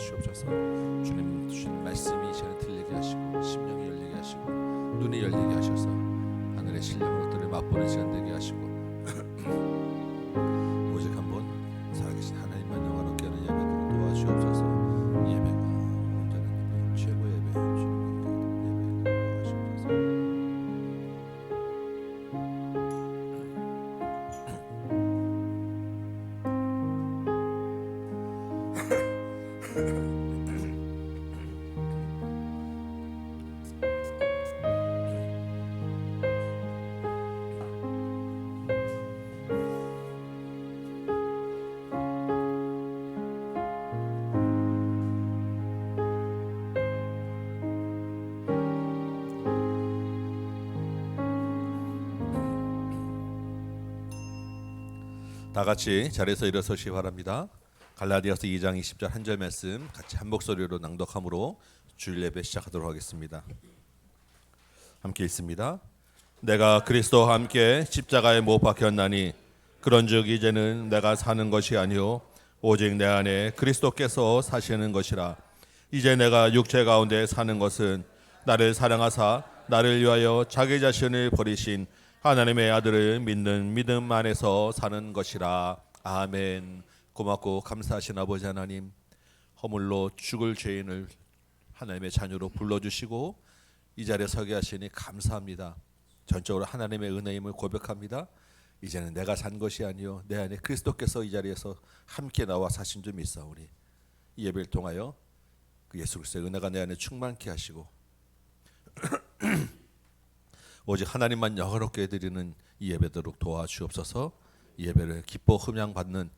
도와주시옵소서. 주님 주시는 말씀이 이 시간에 들리게 하시고 심령이 열리게 하시고 눈이 열리게 하셔서 하늘의 신령한 것들을 맛보는 시간 되게 하시고 오직 한번 살아계신 하나님만 영화롭게 하는 예배들을 도와주옵소서. 예배가 온전한 예배, 최고의 예배, 주님의 예배를 도와주옵소서. 다 같이 자리에서 일어서시기 바랍니다. 갈라디아서 2장 20절 한 절 말씀 같이 한 목소리로 낭독함으로 주일 예배 시작하도록 하겠습니다. 함께 읽습니다. 내가 그리스도와 함께 십자가에 못 박혔나니 그런즉 이제는 내가 사는 것이 아니요 오직 내 안에 그리스도께서 사시는 것이라. 이제 내가 육체 가운데 사는 것은 나를 사랑하사 나를 위하여 자기 자신을 버리신 하나님의 아들을 믿는 믿음 안에서 사는 것이라. 아멘. 고맙고 감사하신 아버지 하나님, 허물로 죽을 죄인을 하나님의 자녀로 불러주시고 이 자리에 서게 하시니 감사합니다. 전적으로 하나님의 은혜임을 고백합니다. 이제는 내가 산 것이 아니요 내 안에 그리스도께서 이 자리에서 함께 나와 사신 줄 믿사오니 이 예배를 통하여 그 예수 그리스도의 은혜가 내 안에 충만케 하시고 오직 하나님만 영화롭게 드리는 이 예배도록 도와주옵소서. 이 예배를 기뻐 흠양 받는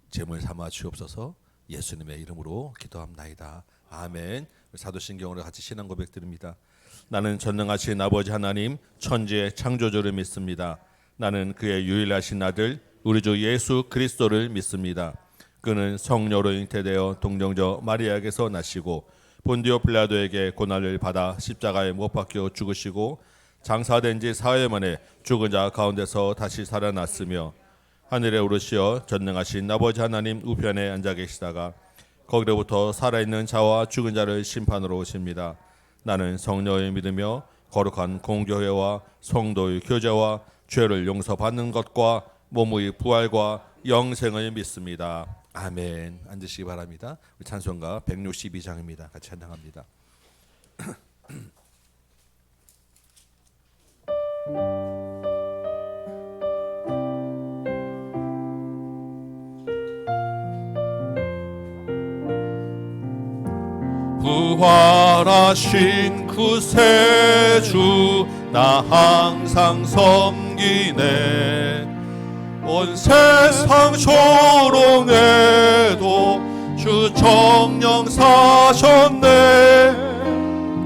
제물 삼아 주옵소서. 예수님의 이름으로 기도합나이다. 아멘. 사도신경으로 같이 신앙 고백 드립니다. 나는 전능하신 아버지 하나님 천지의 창조주를 믿습니다. 나는 그의 유일하신 아들 우리 주 예수 그리스도를 믿습니다. 그는 성령으로 잉태되어 동정저 마리아에게서 나시고 본디오 빌라도에게 고난을 받아 십자가에 못 박혀 죽으시고 장사된 지 사흘 만에 죽은 자 가운데서 다시 살아났으며 하늘에 오르시어 전능하신 아버지 하나님 우편에 앉아 계시다가 거기로부터 살아있는 자와 죽은 자를 심판으로 오십니다. 나는 성령을 믿으며 거룩한 공교회와 성도의 교제와 죄를 용서받는 것과 몸의 부활과 영생을 믿습니다. 아멘. 앉으시기 바랍니다. 우리 찬송가 162장입니다. 같이 찬양합니다. 부활하신 구세주 나 항상 섬기네. 온 세상 조롱해도 주 정령 사셨네.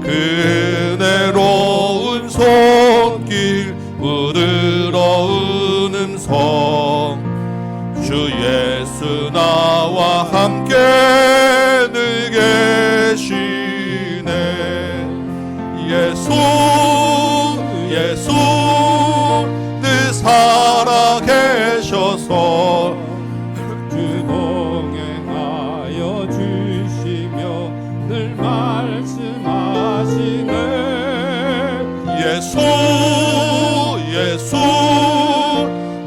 그 은혜로운 손길 부드러운 음성 주 예수 나와 함께 늘 계시네. 예수 예수 늘 살아계셔서 주 동행하여 주시며 늘 말씀하시네. 예수 예수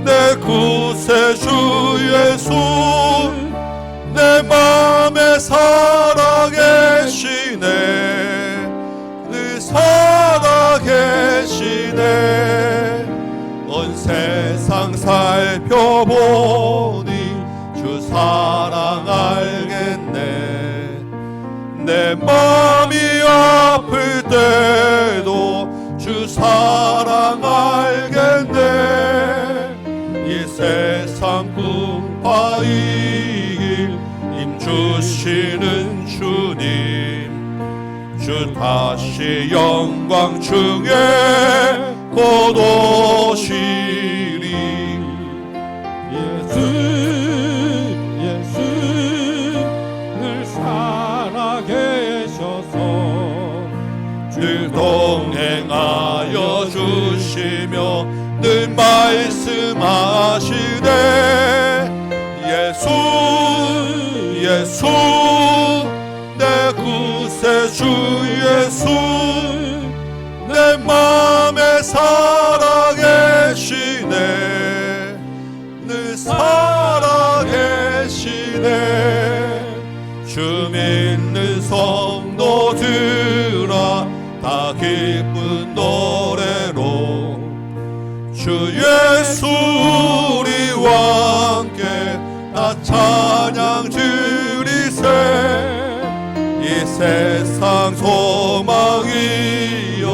내 구세주 예수 내 맘에 살아계시네. 늘 살아계시네. 온 세상 살펴보니 주 사랑 알겠네. 내 맘이 아플 때도 주 사랑 알겠네. 이 세상 풍파의 길 힘주시는 주님 주 다시 영광 중에 곧 오시리. 예수 예수 늘 살아계셔서 늘 동행하여 주시며 늘 말씀하시네. 예수 예수 주 예수 내 맘에 살아계시네 늘 살아계시네 주 믿는 성도들아 다 기쁜 노래로 주 예수 우리와 함께 다 찬양 드리세 이 세상 소망이요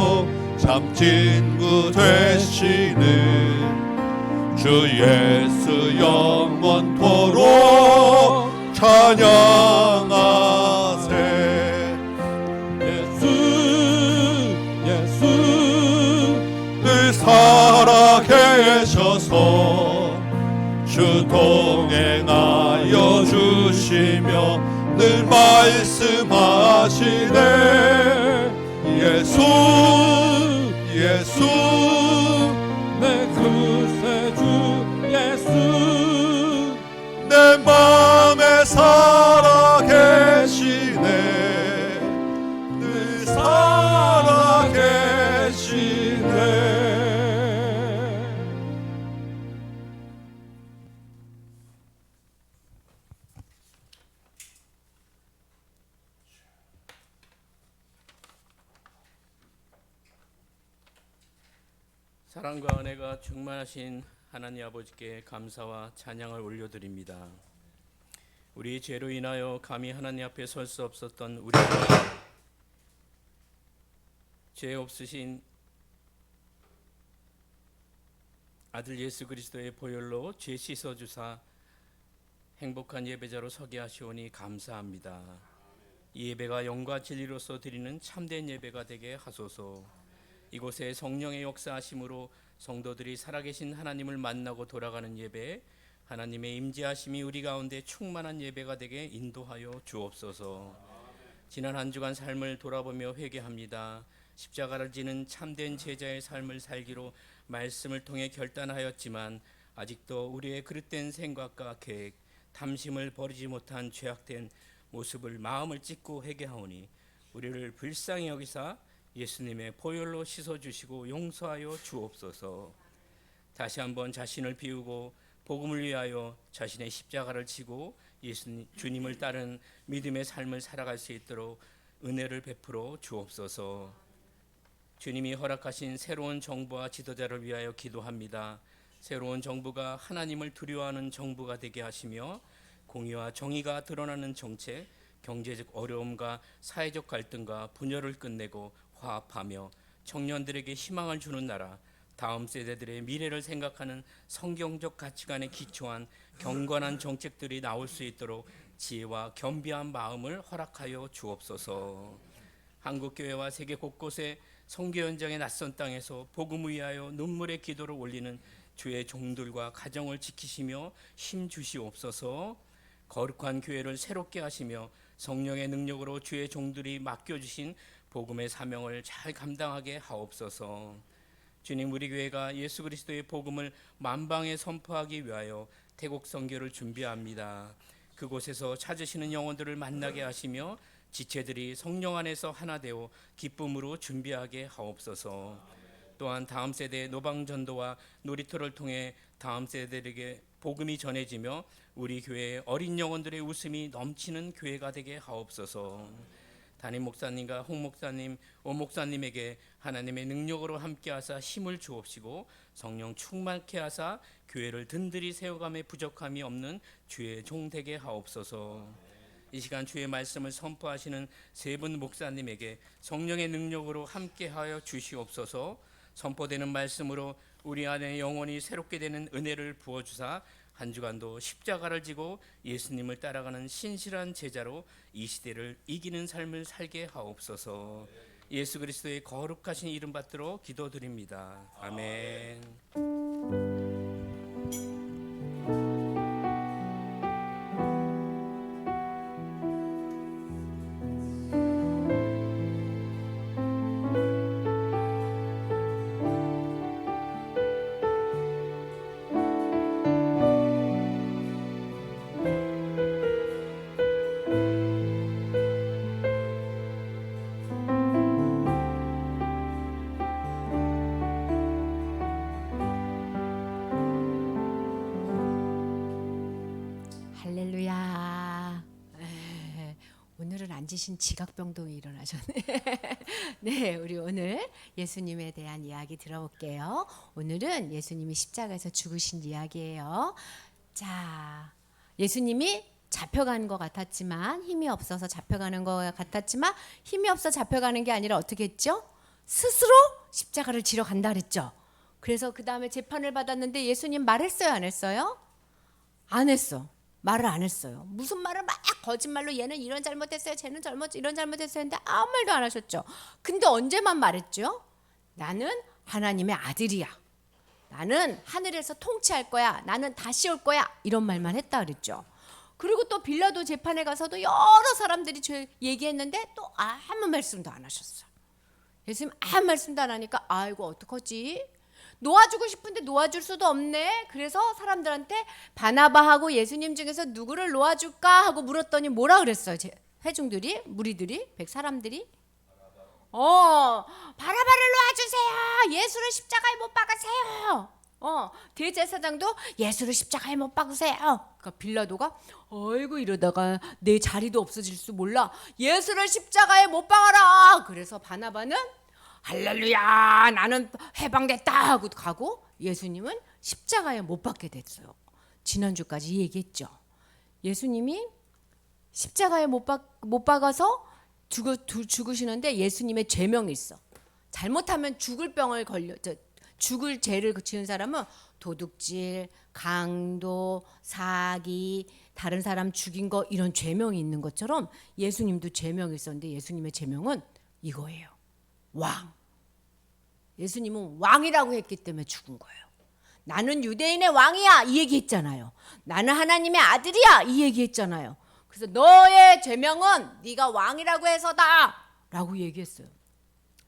참 친구 되시는 주 예수 영원토록 찬양하세 예수 늘 살아계셔서 주 동행하여 주시며 늘 말씀하시네 예수 내 구세주 예수 내 맘에 살아계시네 늘 살아계시네 사랑과 은혜가 충만하신 하나님 아버지께 감사와 찬양을 올려드립니다. 우리 죄로 인하여 감히 하나님 앞에 설 수 없었던 우리가 죄 없으신 아들 예수 그리스도의 보혈로 죄 씻어주사 행복한 예배자로 서게 하시오니 감사합니다. 이 예배가 영과 진리로서 드리는 참된 예배가 되게 하소서. 이곳에 성령의 역사하심으로 성도들이 살아계신 하나님을 만나고 돌아가는 예배, 하나님의 임재하심이 우리 가운데 충만한 예배가 되게 인도하여 주옵소서. 지난 한 주간 삶을 돌아보며 회개합니다. 십자가를 지는 참된 제자의 삶을 살기로 말씀을 통해 결단하였지만 아직도 우리의 그릇된 생각과 계획, 탐심을 버리지 못한 죄악된 모습을 마음을 찢고 회개하오니 우리를 불쌍히 여기사 예수님의 보혈로 씻어주시고 용서하여 주옵소서. 다시 한번 자신을 비우고 복음을 위하여 자신의 십자가를 지고 주님을 따른 믿음의 삶을 살아갈 수 있도록 은혜를 베풀어 주옵소서. 주님이 허락하신 새로운 정부와 지도자를 위하여 기도합니다. 새로운 정부가 하나님을 두려워하는 정부가 되게 하시며 공의와 정의가 드러나는 정책, 경제적 어려움과 사회적 갈등과 분열을 끝내고 화합하며 청년들에게 희망을 주는 나라, 다음 세대들의 미래를 생각하는 성경적 가치관에 기초한 경건한 정책들이 나올 수 있도록 지혜와 겸비한 마음을 허락하여 주옵소서. 한국교회와 세계 곳곳에 선교 현장의 낯선 땅에서 복음을 위하여 눈물의 기도를 올리는 주의 종들과 가정을 지키시며 힘 주시옵소서. 거룩한 교회를 새롭게 하시며 성령의 능력으로 주의 종들이 맡겨주신 복음의 사명을 잘 감당하게 하옵소서. 주님, 우리 교회가 예수 그리스도의 복음을 만방에 선포하기 위하여 태국 선교를 준비합니다. 그곳에서 찾으시는 영혼들을 만나게 하시며 지체들이 성령 안에서 하나 되어 기쁨으로 준비하게 하옵소서. 또한 다음 세대의 노방전도와 놀이터를 통해 다음 세대들에게 복음이 전해지며 우리 교회의 어린 영혼들의 웃음이 넘치는 교회가 되게 하옵소서. 담임 목사님과 홍 목사님, 오 목사님에게 하나님의 능력으로 함께하사 힘을 주옵시고 성령 충만케 하사 교회를 든든히 세워감에 부족함이 없는 주의 종 되게 하옵소서. 이 시간 주의 말씀을 선포하시는 세 분 목사님에게 성령의 능력으로 함께하여 주시옵소서. 선포되는 말씀으로 우리 안에 영혼이 새롭게 되는 은혜를 부어주사 한 주간도 십자가를 지고 예수님을 따라가는 신실한 제자로 이 시대를 이기는 삶을 살게 하옵소서. 예수 그리스도의 거룩하신 이름 받들어 기도드립니다. 아멘. 만지신 지각병동이 일어나셨네. 네, 우리 오늘 예수님에 대한 이야기 들어볼게요. 오늘은 예수님이 십자가에서 죽으신 이야기예요. 자, 예수님이 잡혀가는 것 같았지만 힘이 없어서 잡혀가는 것 같았지만 힘이 없어 잡혀가는 게 아니라 어떻게 했죠? 스스로 십자가를 지러 간다 그랬죠. 그래서 그 다음에 재판을 받았는데 예수님 말했어요, 안 했어요? 안 했어. 말을 안 했어요. 무슨 말을 막 거짓말로 얘는 이런 잘못했어요, 쟤는 이런 잘못했어요 했는데 아무 말도 안 하셨죠. 근데 언제만 말했죠? 나는 하나님의 아들이야. 나는 하늘에서 통치할 거야. 나는 다시 올 거야. 이런 말만 했다 그랬죠. 그리고 또 빌라도 재판에 가서도 여러 사람들이 얘기했는데 또 아무 말씀도 안 하셨어요. 예수님 아무 말씀도 안 하니까 아이고 어떡하지? 놓아주고 싶은데 놓아줄 수도 없네. 그래서 사람들한테 바나바하고 예수님 중에서 누구를 놓아줄까 하고 물었더니 뭐라 그랬어요? 회중들이, 무리들이, 사람들이 바나바를 놓아주세요. 예수를 십자가에 못 박으세요. 대제사장도 예수를 십자가에 못 박으세요. 그러니까 빌라도가 어이구 이러다가 내 자리도 없어질 수 몰라. 예수를 십자가에 못 박아라. 그래서 바나바는 할렐루야 나는 해방됐다 하고 가고 예수님은 십자가에 못 박게 됐어요. 지난주까지 얘기했죠. 예수님이 십자가에 못 박아서 죽으시는데 예수님의 죄명이 있어. 잘못하면 죽을 죄를 지은 사람은 도둑질, 강도, 사기, 다른 사람 죽인 거 이런 죄명이 있는 것처럼 예수님도 죄명이 있었는데 예수님의 죄명은 이거예요. 왕. 예수님은 왕이라고 했기 때문에 죽은 거예요. 나는 유대인의 왕이야 이 얘기했잖아요. 나는 하나님의 아들이야 이 얘기했잖아요. 그래서 너의 죄명은 네가 왕이라고 해서다 라고 얘기했어요.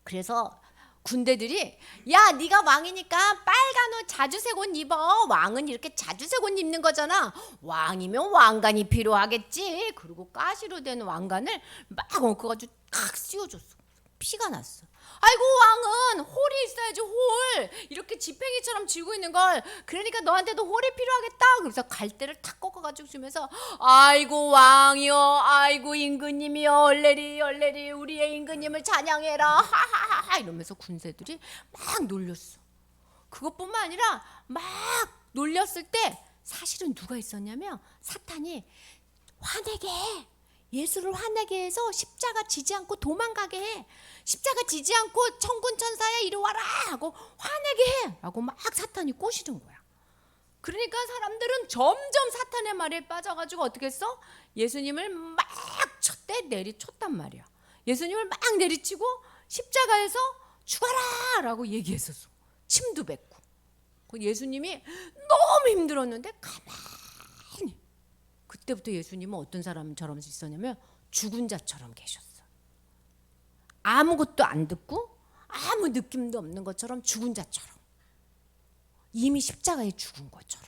그래서 군대들이 야 네가 왕이니까 빨간 옷 자주색 옷 입어. 왕은 이렇게 자주색 옷 입는 거잖아. 왕이면 왕관이 필요하겠지. 그리고 가시로 된 왕관을 막 엉켜가지고 탁 씌워줬어. 피가 났어. 아이고 왕은 홀이 있어야지. 홀 이렇게 지팽이처럼 쥐고 있는 걸. 그러니까 너한테도 홀이 필요하겠다. 그래서 갈대를 탁 꺾어가지고 주면서 아이고 왕이여 아이고 임금님이여 얼레리 우리의 임금님을 찬양해라 하하하하 이러면서 군사들이 막 놀렸어. 그것뿐만 아니라 막 놀렸을 때 사실은 누가 있었냐면 사탄이 화내게 해. 예수를 화내게 해서 십자가 지지 않고 도망가게 해. 십자가 지지 않고 천군 천사야 이리 와라 하고 화내게 해 라고 막 사탄이 꼬시는 거야. 그러니까 사람들은 점점 사탄의 말에 빠져가지고 어떻게 했어? 예수님을 막 내리쳤단 말이야. 예수님을 막 내리치고 십자가에서 죽어라 라고 얘기했었어. 침도 뱉고. 예수님이 너무 힘들었는데 가만히. 그때부터 예수님은 어떤 사람처럼 있었냐면 죽은 자처럼 계셨어. 아무것도 안 듣고 아무 느낌도 없는 것처럼 죽은 자처럼. 이미 십자가에 죽은 것처럼.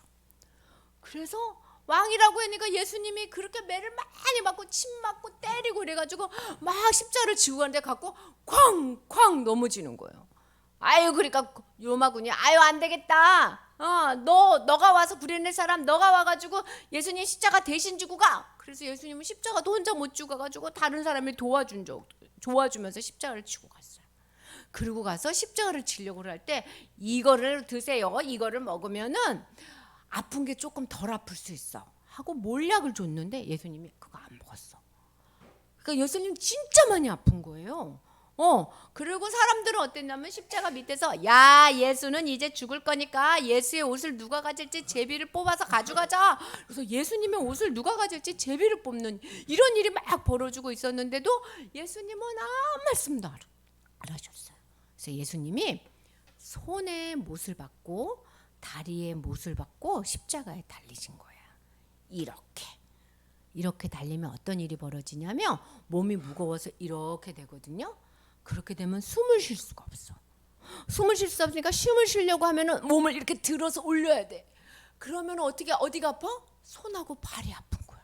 그래서 왕이라고 하니까 예수님이 그렇게 매를 많이 맞고 침 맞고 때리고 이래가지고 막 십자가를 지고 가는데 갖고 쾅쾅 넘어지는 거예요. 아유 그러니까 로마군이 아유 안 되겠다. 너가 와서 구려낼 사람 너가 와가지고 예수님 십자가 대신 지고 가. 그래서 예수님은 십자가도 혼자 못 지고 가가지고 다른 사람이 도와주면서 십자가를 지고 갔어요. 그리고 가서 십자가를 지려고 할 때 이거를 드세요. 이거를 먹으면은 아픈 게 조금 덜 아플 수 있어 하고 몰약을 줬는데 예수님이 그거 안 먹었어. 그러니까 예수님 진짜 많이 아픈 거예요. 그리고 사람들은 어땠냐면 십자가 밑에서 야 예수는 이제 죽을 거니까 예수의 옷을 누가 가질지 제비를 뽑아서 가져가자. 그래서 예수님의 옷을 누가 가질지 제비를 뽑는 이런 일이 막 벌어지고 있었는데도 예수님은 아무 말씀도 안 하셨어요. 그래서 예수님이 손에 못을 받고 다리에 못을 받고 십자가에 달리신 거야. 이렇게 달리면 어떤 일이 벌어지냐면 몸이 무거워서 이렇게 되거든요. 그렇게 되면 숨을 쉴 수가 없어. 숨을 쉴 수 없으니까 숨을 쉬려고 하면은 몸을 이렇게 들어서 올려야 돼. 그러면 어디가 아파? 손하고 발이 아픈 거야.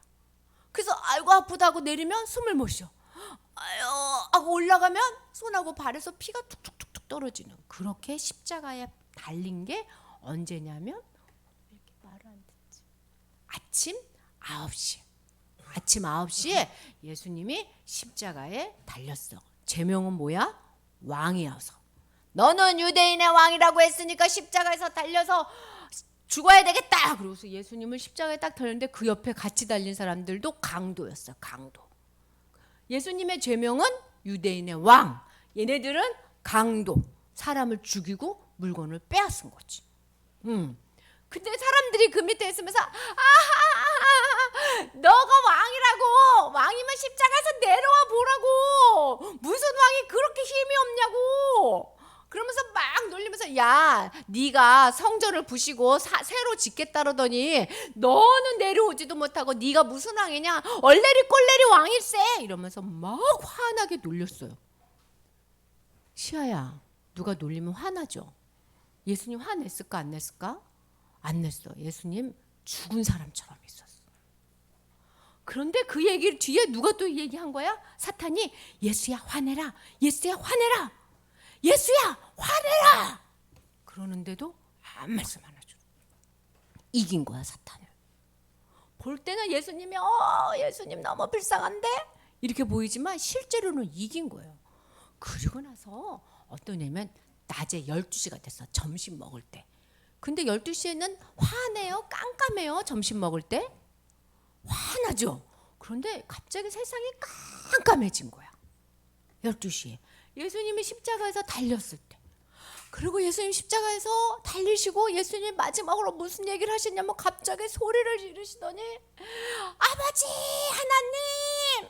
그래서 아이고 아프다고 내리면 숨을 못 쉬어. 아유 하고 올라가면 손하고 발에서 피가 툭툭툭툭 떨어지는. 그렇게 십자가에 달린 게 언제냐면 이렇게 말을 안 듣지. 아침 9시. 아침 9시에 예수님이 십자가에 달렸어. 제명은 뭐야? 왕이어서. 너는 유대인의 왕이라고 했으니까 십자가에서 달려서 죽어야 되겠다. 그러고서 예수님을 십자가에 딱 달렸는데 그 옆에 같이 달린 사람들도 강도였어. 강도. 예수님의 죄명은 유대인의 왕. 얘네들은 강도. 사람을 죽이고 물건을 빼앗은 거지. 근데 사람들이 그 밑에 있으면서 너가 왕이라고. 왕이면 십자가에서 내려와 보라고. 무슨 왕이 그렇게 힘이 없냐고. 그러면서 막 놀리면서 야 네가 성전을 부시고 새로 짓겠다 그러더니 너는 내려오지도 못하고 네가 무슨 왕이냐. 얼레리 꼴레리 왕일세. 이러면서 막 화나게 놀렸어요. 시아야, 누가 놀리면 화나죠. 예수님 화냈을까 안 냈을까? 안 냈어. 예수님 죽은 사람처럼 있었어. 그런데 그 얘기를 뒤에 누가 또 얘기한 거야? 사탄이 예수야 화내라. 예수야 화내라. 예수야 화내라. 그러는데도 아무 말씀 안 하죠. 이긴 거야 사탄을. 볼 때는 예수님이 예수님 너무 불쌍한데 이렇게 보이지만 실제로는 이긴 거예요. 그리고 나서 어떤 애면 낮에 12시가 됐어. 점심 먹을 때. 근데 12시에는 화내요? 깜깜해요? 점심 먹을 때? 화나죠? 그런데 갑자기 세상이 깜깜해진 거야. 12시에. 예수님이 십자가에서 달렸을 때. 그리고 예수님 십자가에서 달리시고 예수님 마지막으로 무슨 얘기를 하셨냐면 갑자기 소리를 지르시더니 아버지 하나님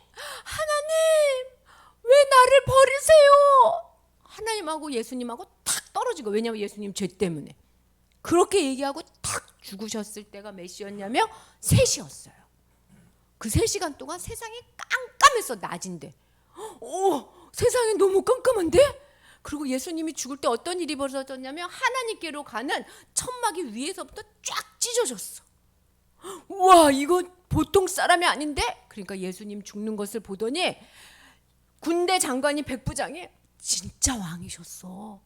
왜 나를 버리세요? 하나님하고 예수님하고 탁 떨어지고. 왜냐하면 예수님 죄 때문에. 그렇게 얘기하고 탁 죽으셨을 때가 몇 시였냐면 3시였어요. 그 3시간 동안 세상이 깜깜했어. 낮인데. 세상이 너무 깜깜한데? 그리고 예수님이 죽을 때 어떤 일이 벌어졌냐면 하나님께로 가는 천막이 위에서부터 쫙 찢어졌어. 우와, 이거 보통 사람이 아닌데? 그러니까 예수님 죽는 것을 보더니 군대 장관이 백부장이 진짜 왕이셨어.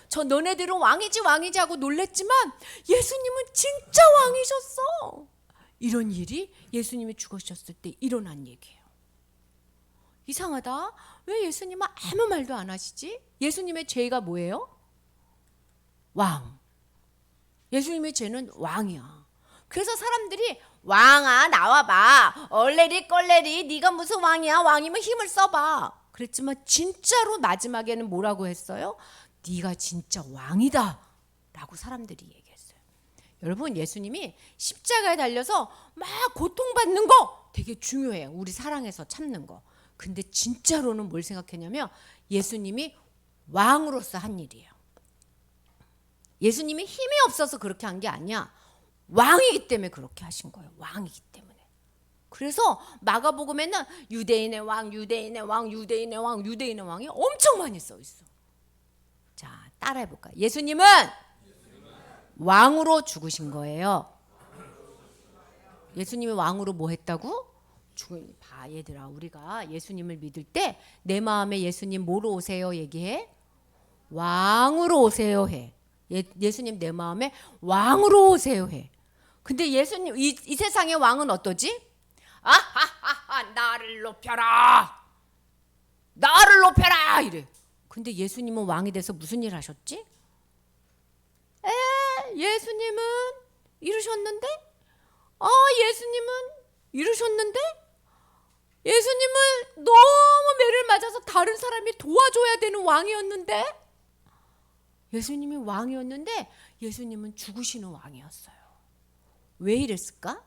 저 너네들은 왕이지 하고 놀랬지만 예수님은 진짜 왕이셨어. 이런 일이 예수님이 죽으셨을 때 일어난 얘기예요. 이상하다. 왜 예수님은 아무 말도 안 하시지? 예수님의 죄가 뭐예요? 왕. 예수님의 죄는 왕이야. 그래서 사람들이 왕아 나와봐. 얼레리 꼴레리 네가 무슨 왕이야. 왕이면 힘을 써봐. 그랬지만 진짜로 마지막에는 뭐라고 했어요? 네가 진짜 왕이다 라고 사람들이 얘기했어요. 여러분, 예수님이 십자가에 달려서 막 고통받는 거 되게 중요해요. 우리 사랑해서 참는 거. 근데 진짜로는 뭘 생각했냐면 예수님이 왕으로서 한 일이에요. 예수님이 힘이 없어서 그렇게 한 게 아니야. 왕이기 때문에 그렇게 하신 거예요. 왕이기 때문에. 그래서 마가복음에는 유대인의 왕, 유대인의 왕, 유대인의 왕, 유대인의 왕이 엄청 많이 써 있어. 자, 따라해 볼까요? 예수님은 왕으로 죽으신 거예요. 예수님이 왕으로 뭐 했다고? 봐 얘들아, 우리가 예수님을 믿을 때 내 마음에 예수님 뭐로 오세요 얘기해? 왕으로 오세요 해. 예수님 내 마음에 왕으로 오세요 해. 근데 예수님 이 세상의 왕은 어떠지? 아하하하 나를 높여라. 나를 높여라 이래. 근데 예수님은 왕이 돼서 무슨 일 하셨지? 예수님은 이루셨는데? 예수님은 이루셨는데? 예수님은 너무 매를 맞아서 다른 사람이 도와줘야 되는 왕이었는데? 예수님이 왕이었는데 예수님은 죽으시는 왕이었어요. 왜 이랬을까?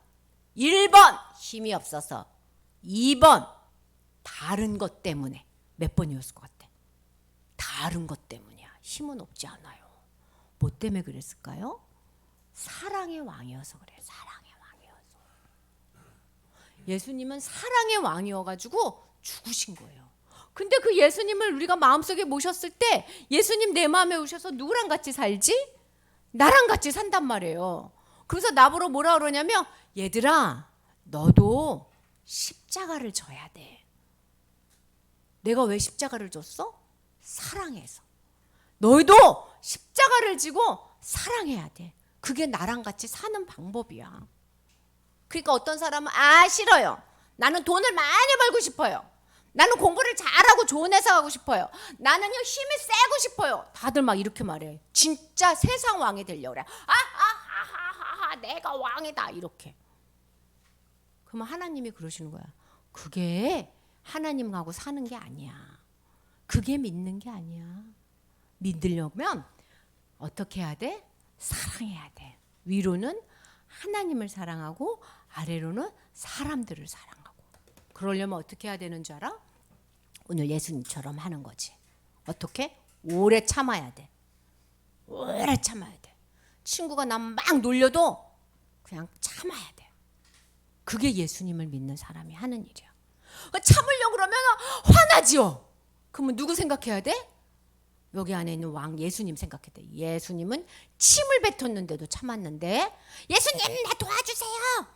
1번 힘이 없어서, 2번 다른 것 때문에. 몇 번이었을 것 같아? 다른 것 때문이야. 힘은 없지 않아요. 뭐 때문에 그랬을까요? 사랑의 왕이어서 그래. 사랑의 왕이어서. 예수님은 사랑의 왕이어가지고 죽으신 거예요. 근데 그 예수님을 우리가 마음속에 모셨을 때 예수님 내 마음에 오셔서 누구랑 같이 살지? 나랑 같이 산단 말이에요. 그래서 나보러 뭐라 그러냐면 얘들아 너도 십자가를 져야 돼. 내가 왜 십자가를 졌어? 사랑해서. 너희도 십자가를 지고 사랑해야 돼. 그게 나랑 같이 사는 방법이야. 그러니까 어떤 사람은 싫어요. 나는 돈을 많이 벌고 싶어요. 나는 공부를 잘하고 좋은 회사 가고 싶어요. 나는요 힘이 세고 싶어요. 다들 막 이렇게 말해. 진짜 세상 왕이 되려고 그래. 내가 왕이다 이렇게. 그러면 하나님이 그러시는 거야. 그게 하나님하고 사는 게 아니야. 그게 믿는 게 아니야. 믿으려면 어떻게 해야 돼? 사랑해야 돼. 위로는 하나님을 사랑하고 아래로는 사람들을 사랑하고. 그러려면 어떻게 해야 되는 줄 알아? 오늘 예수님처럼 하는 거지. 어떻게? 오래 참아야 돼. 오래 참아야 돼. 친구가 나 막 놀려도 그냥 참아야 돼. 그게 예수님을 믿는 사람이 하는 일이야. 참으려고 그러면 화나지요. 그러면 누구 생각해야 돼? 여기 안에 있는 왕 예수님 생각해야 돼. 예수님은 침을 뱉었는데도 참았는데 예수님 나 도와주세요.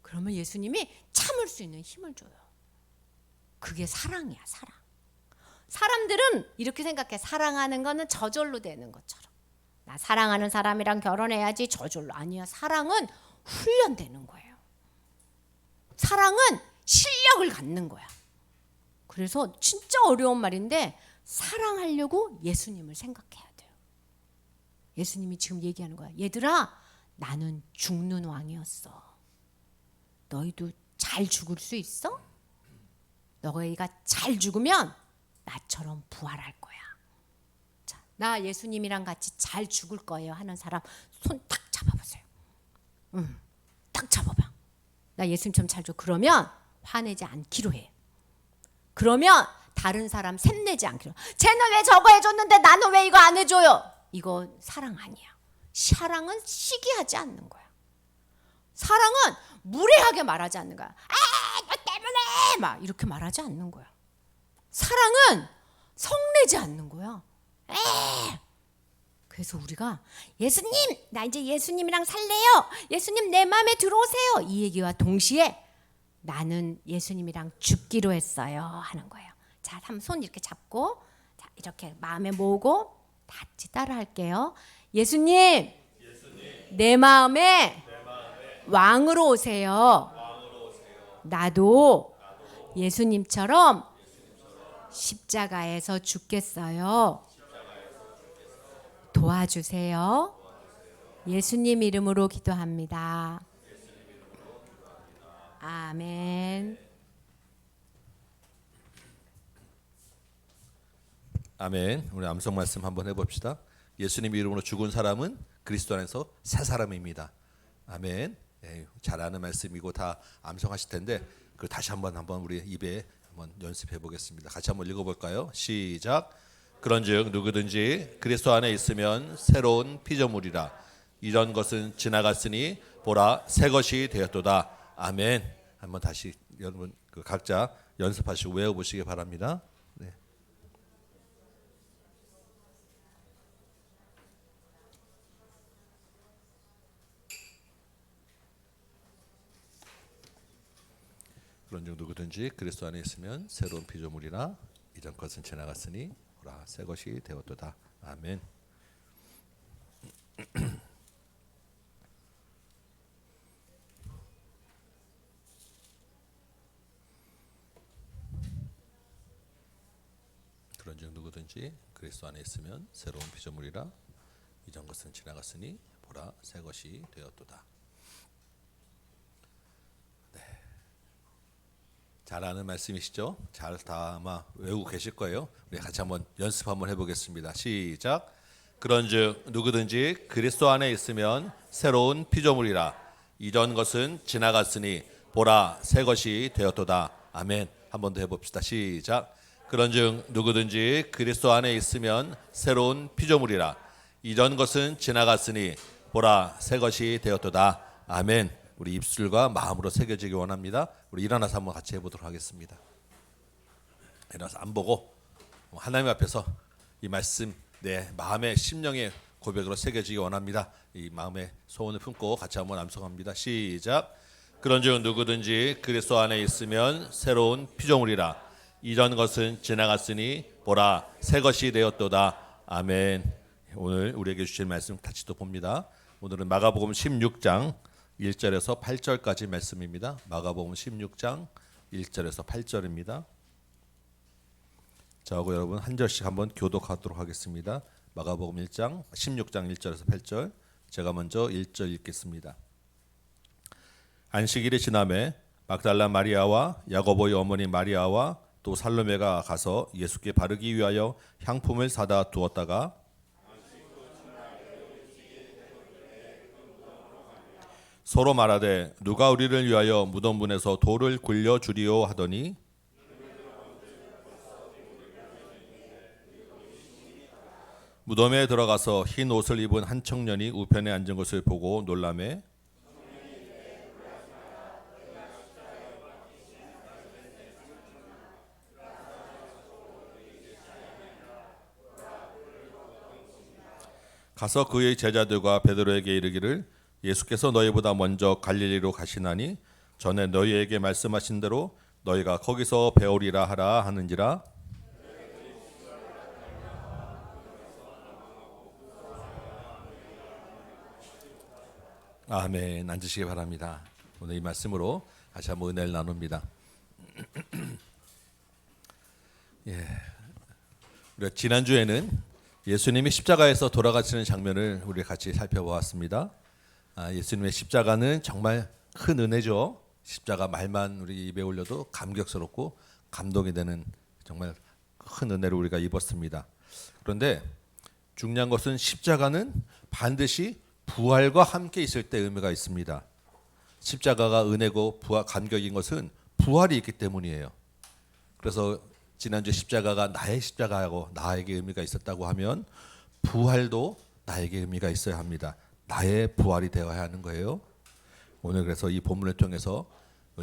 그러면 예수님이 참을 수 있는 힘을 줘요. 그게 사랑이야, 사랑. 사람들은 이렇게 생각해. 사랑하는 거는 저절로 되는 것처럼. 나 사랑하는 사람이랑 결혼해야지 저절로. 아니야. 사랑은 훈련되는 거예요. 사랑은 실력을 갖는 거야. 그래서 진짜 어려운 말인데 사랑하려고 예수님을 생각해야 돼요. 예수님이 지금 얘기하는 거야. 얘들아, 나는 죽는 왕이었어. 너희도 잘 죽을 수 있어? 너희가 잘 죽으면 나처럼 부활할 거야. 자, 나 예수님이랑 같이 잘 죽을 거예요 하는 사람 손 딱 잡아보세요. 딱 잡아봐. 나 예수님처럼 잘 죽. 그러면 화내지 않기로 해. 그러면 다른 사람 샘내지 않기로. 쟤는 왜 저거 해줬는데 나는 왜 이거 안 해줘요? 이거 사랑 아니야. 사랑은 시기하지 않는 거야. 사랑은 무례하게 말하지 않는 거야. 너 때문에 막 이렇게 말하지 않는 거야. 사랑은 성내지 않는 거야. 그래서 우리가 예수님, 나 이제 예수님이랑 살래요. 예수님 내 마음에 들어오세요. 이 얘기와 동시에 나는 예수님이랑 죽기로 했어요 하는 거예요. 자, 한번 손 이렇게 잡고 자, 이렇게 마음에 모으고 같이 따라 할게요. 예수님, 내 마음에 왕으로 오세요. 나도 예수님처럼 십자가에서 죽겠어요. 도와주세요. 예수님 이름으로 기도합니다. 아멘. 아멘. 우리 암송 말씀 한번 해봅시다. 예수님 이름으로 죽은 사람은 그리스도 안에서 새 사람입니다. 아멘. 잘 아는 말씀이고 다 암송하실 텐데 그 다시 한번 우리 입에 한번 연습해 보겠습니다. 같이 한번 읽어볼까요? 시작. 그런즉 누구든지 그리스도 안에 있으면 새로운 피조물이라. 이전 것은 지나갔으니 보라 새 것이 되었도다. 아멘. 한번 다시 여러분 각자 연습하시고 외워보시기 바랍니다. 네. 그런즉 누구든지 그리스도 안에 있으면 새로운 피조물이라. 이전 것은 지나갔으니 보라 새 것이 되었도다. 아멘. 그런즉 누구든지 그리스도 안에 있으면 새로운 피조물이라. 이전 것은 지나갔으니 보라 새 것이 되었도다. 잘 아는 말씀이시죠? 잘 다 아마 외우고 계실 거예요. 우리 같이 한번 연습 한번 해보겠습니다. 시작. 그런즉 누구든지 그리스도 안에 있으면 새로운 피조물이라. 이전 것은 지나갔으니 보라 새 것이 되었도다. 아멘. 한 번 더 해봅시다. 시작. 그런즉 누구든지 그리스도 안에 있으면 새로운 피조물이라. 이전 것은 지나갔으니 보라 새 것이 되었도다. 아멘. 우리 입술과 마음으로 새겨지기 원합니다. 우리 일어나서 한번 같이 해보도록 하겠습니다. 일어나서 안 보고 하나님 앞에서 이 말씀 내 마음의 심령의 고백으로 새겨지기 원합니다. 이 마음의 소원을 품고 같이 한번 암송합니다. 시작. 그런즉 누구든지 그리스도 안에 있으면 새로운 피조물이라. 이전 것은 지나갔으니 보라 새 것이 되었도다. 아멘. 오늘 우리에게 주실 말씀 같이 또 봅니다. 오늘은 마가복음 16장 1절에서 8절까지 말씀입니다. 마가복음 16장 1절에서 8절입니다. 저하고 여러분 한 절씩 한번 교독하도록 하겠습니다. 마가복음 1장 16장 1절에서 8절, 제가 먼저 1절 읽겠습니다. 안식일이 지남에 막달라 마리아와 야고보의 어머니 마리아와 또 살로메가 가서 예수께 바르기 위하여 향품을 사다 두었다가 서로 말하되 누가 우리를 위하여 무덤 문에서 돌을 굴려 주리오 하더니 무덤에 들어가서 흰 옷을 입은 한 청년이 우편에 앉은 것을 보고 놀라매 가서 그의 제자들과 베드로에게 이르기를 예수께서 너희보다 먼저 갈릴리로 가시나니 전에 너희에게 말씀하신 대로 너희가 거기서 배우리라 하라 하는지라. 아멘. 앉으시기 바랍니다. 오늘 이 말씀으로 다시 한번 은혜를 나눕니다. 우리가 지난주에는 예수님이 십자가에서 돌아가시는 장면을 우리 같이 살펴보았습니다. 예수님의 십자가는 정말 큰 은혜죠. 십자가 말만 우리 입에 올려도 감격스럽고 감동이 되는 정말 큰 은혜를 우리가 입었습니다. 그런데 중요한 것은 십자가는 반드시 부활과 함께 있을 때 의미가 있습니다. 십자가가 은혜고 감격인 것은 부활이 있기 때문이에요. 그래서 지난주 십자가가 나의 십자가하고 나에게 의미가 있었다고 하면 부활도 나에게 의미가 있어야 합니다. 나의 부활이 되어야 하는 거예요. 오늘 그래서 이 본문을 통해서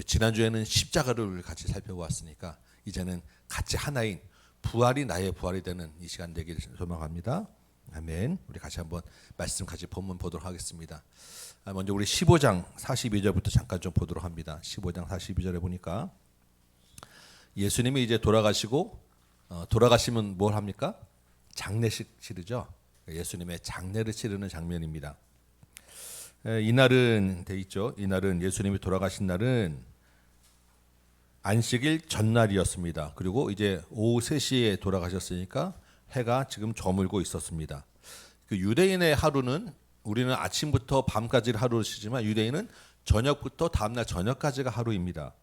지난주에는 십자가를 같이 살펴보았으니까 이제는 같이 하나인 부활이 나의 부활이 되는 이 시간 되기를 소망합니다. 아멘. 우리 같이 한번 말씀 같이 본문 보도록 하겠습니다. 먼저 우리 15장 42절부터 잠깐 좀 보도록 합니다. 15장 42절에 보니까 예수님이 이제 돌아가시고 돌아가시면 뭘 합니까? 장례식 치르죠. 예수님의 장례를 치르는 장면입니다. 이날은 돼 있죠. 이날은 예수님이 돌아가신 날은 안식일 전날이었습니다. 그리고 이제 오후 3시에 돌아가셨으니까 해가 지금 저물고 있었습니다. 그 유대인의 하루는 우리는 아침부터 밤까지를 하루를 쉬지만 유대인은 저녁부터 다음날 저녁까지가 하루입니다.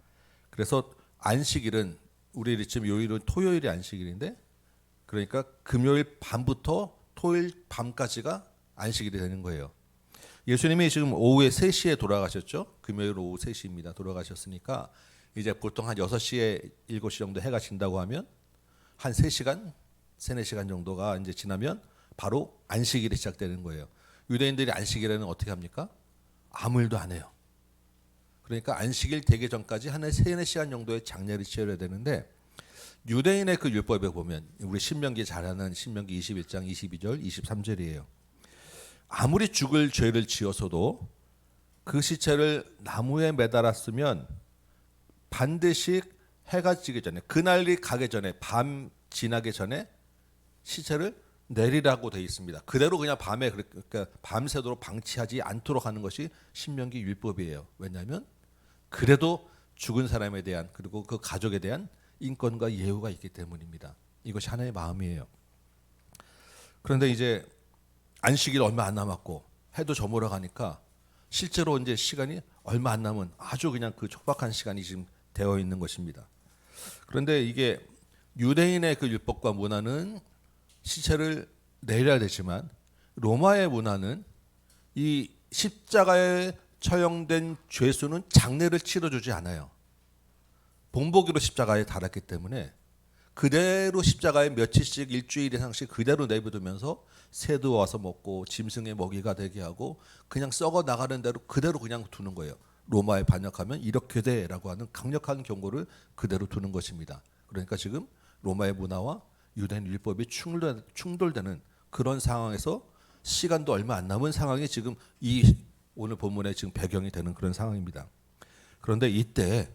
그래서 안식일은 우리 지금 요일은 토요일이 안식일인데 그러니까 금요일 밤부터 토요일 밤까지가 안식일이 되는 거예요. 예수님이 지금 오후에 3시에 돌아가셨죠. 금요일 오후 3시입니다. 돌아가셨으니까 이제 보통 한 6시에 7시 정도 해가 진다고 하면 한 3시간, 3-4시간 정도가 이제 지나면 바로 안식일이 시작되는 거예요. 유대인들이 안식일에는 어떻게 합니까? 아무 일도 안 해요. 그러니까 안식일 되기 전까지 한 3-4시간 정도의 장례를 치러야 되는데 유대인의 그 율법에 보면 우리 신명기 잘 아는 신명기 21장 22절 23절이에요. 아무리 죽을 죄를 지어서도 그 시체를 나무에 매달았으면 반드시 해가 지기 전에 그날이 가기 전에 밤 지나기 전에 시체를 내리라고 되어 있습니다. 그대로 그냥 밤에 그러니까 밤새도록 방치하지 않도록 하는 것이 신명기 율법이에요. 왜냐하면 그래도 죽은 사람에 대한 그리고 그 가족에 대한 인권과 예우가 있기 때문입니다. 이것이 하나의 마음이에요. 그런데 이제 안식일 얼마 안 남았고 해도 저물어 가니까 실제로 이제 시간이 얼마 안 남은 아주 그냥 그 촉박한 시간이 지금 되어 있는 것입니다. 그런데 이게 유대인의 그 율법과 문화는 시체를 내려야 되지만 로마의 문화는 이 십자가에 처형된 죄수는 장례를 치러주지 않아요. 본보기로 십자가에 달았기 때문에 그대로 십자가에 며칠씩 일주일 이상씩 그대로 내버두면서 새도 와서 먹고 짐승의 먹이가 되게 하고 그냥 썩어 나가는 대로 그대로 그냥 두는 거예요. 로마에 반역하면 이렇게 돼라고 하는 강력한 경고를 그대로 두는 것입니다. 그러니까 지금 로마의 문화와 유대인 율법이 충돌되는 그런 상황에서 시간도 얼마 안 남은 상황이 지금 이 오늘 본문의 지금 배경이 되는 그런 상황입니다. 그런데 이때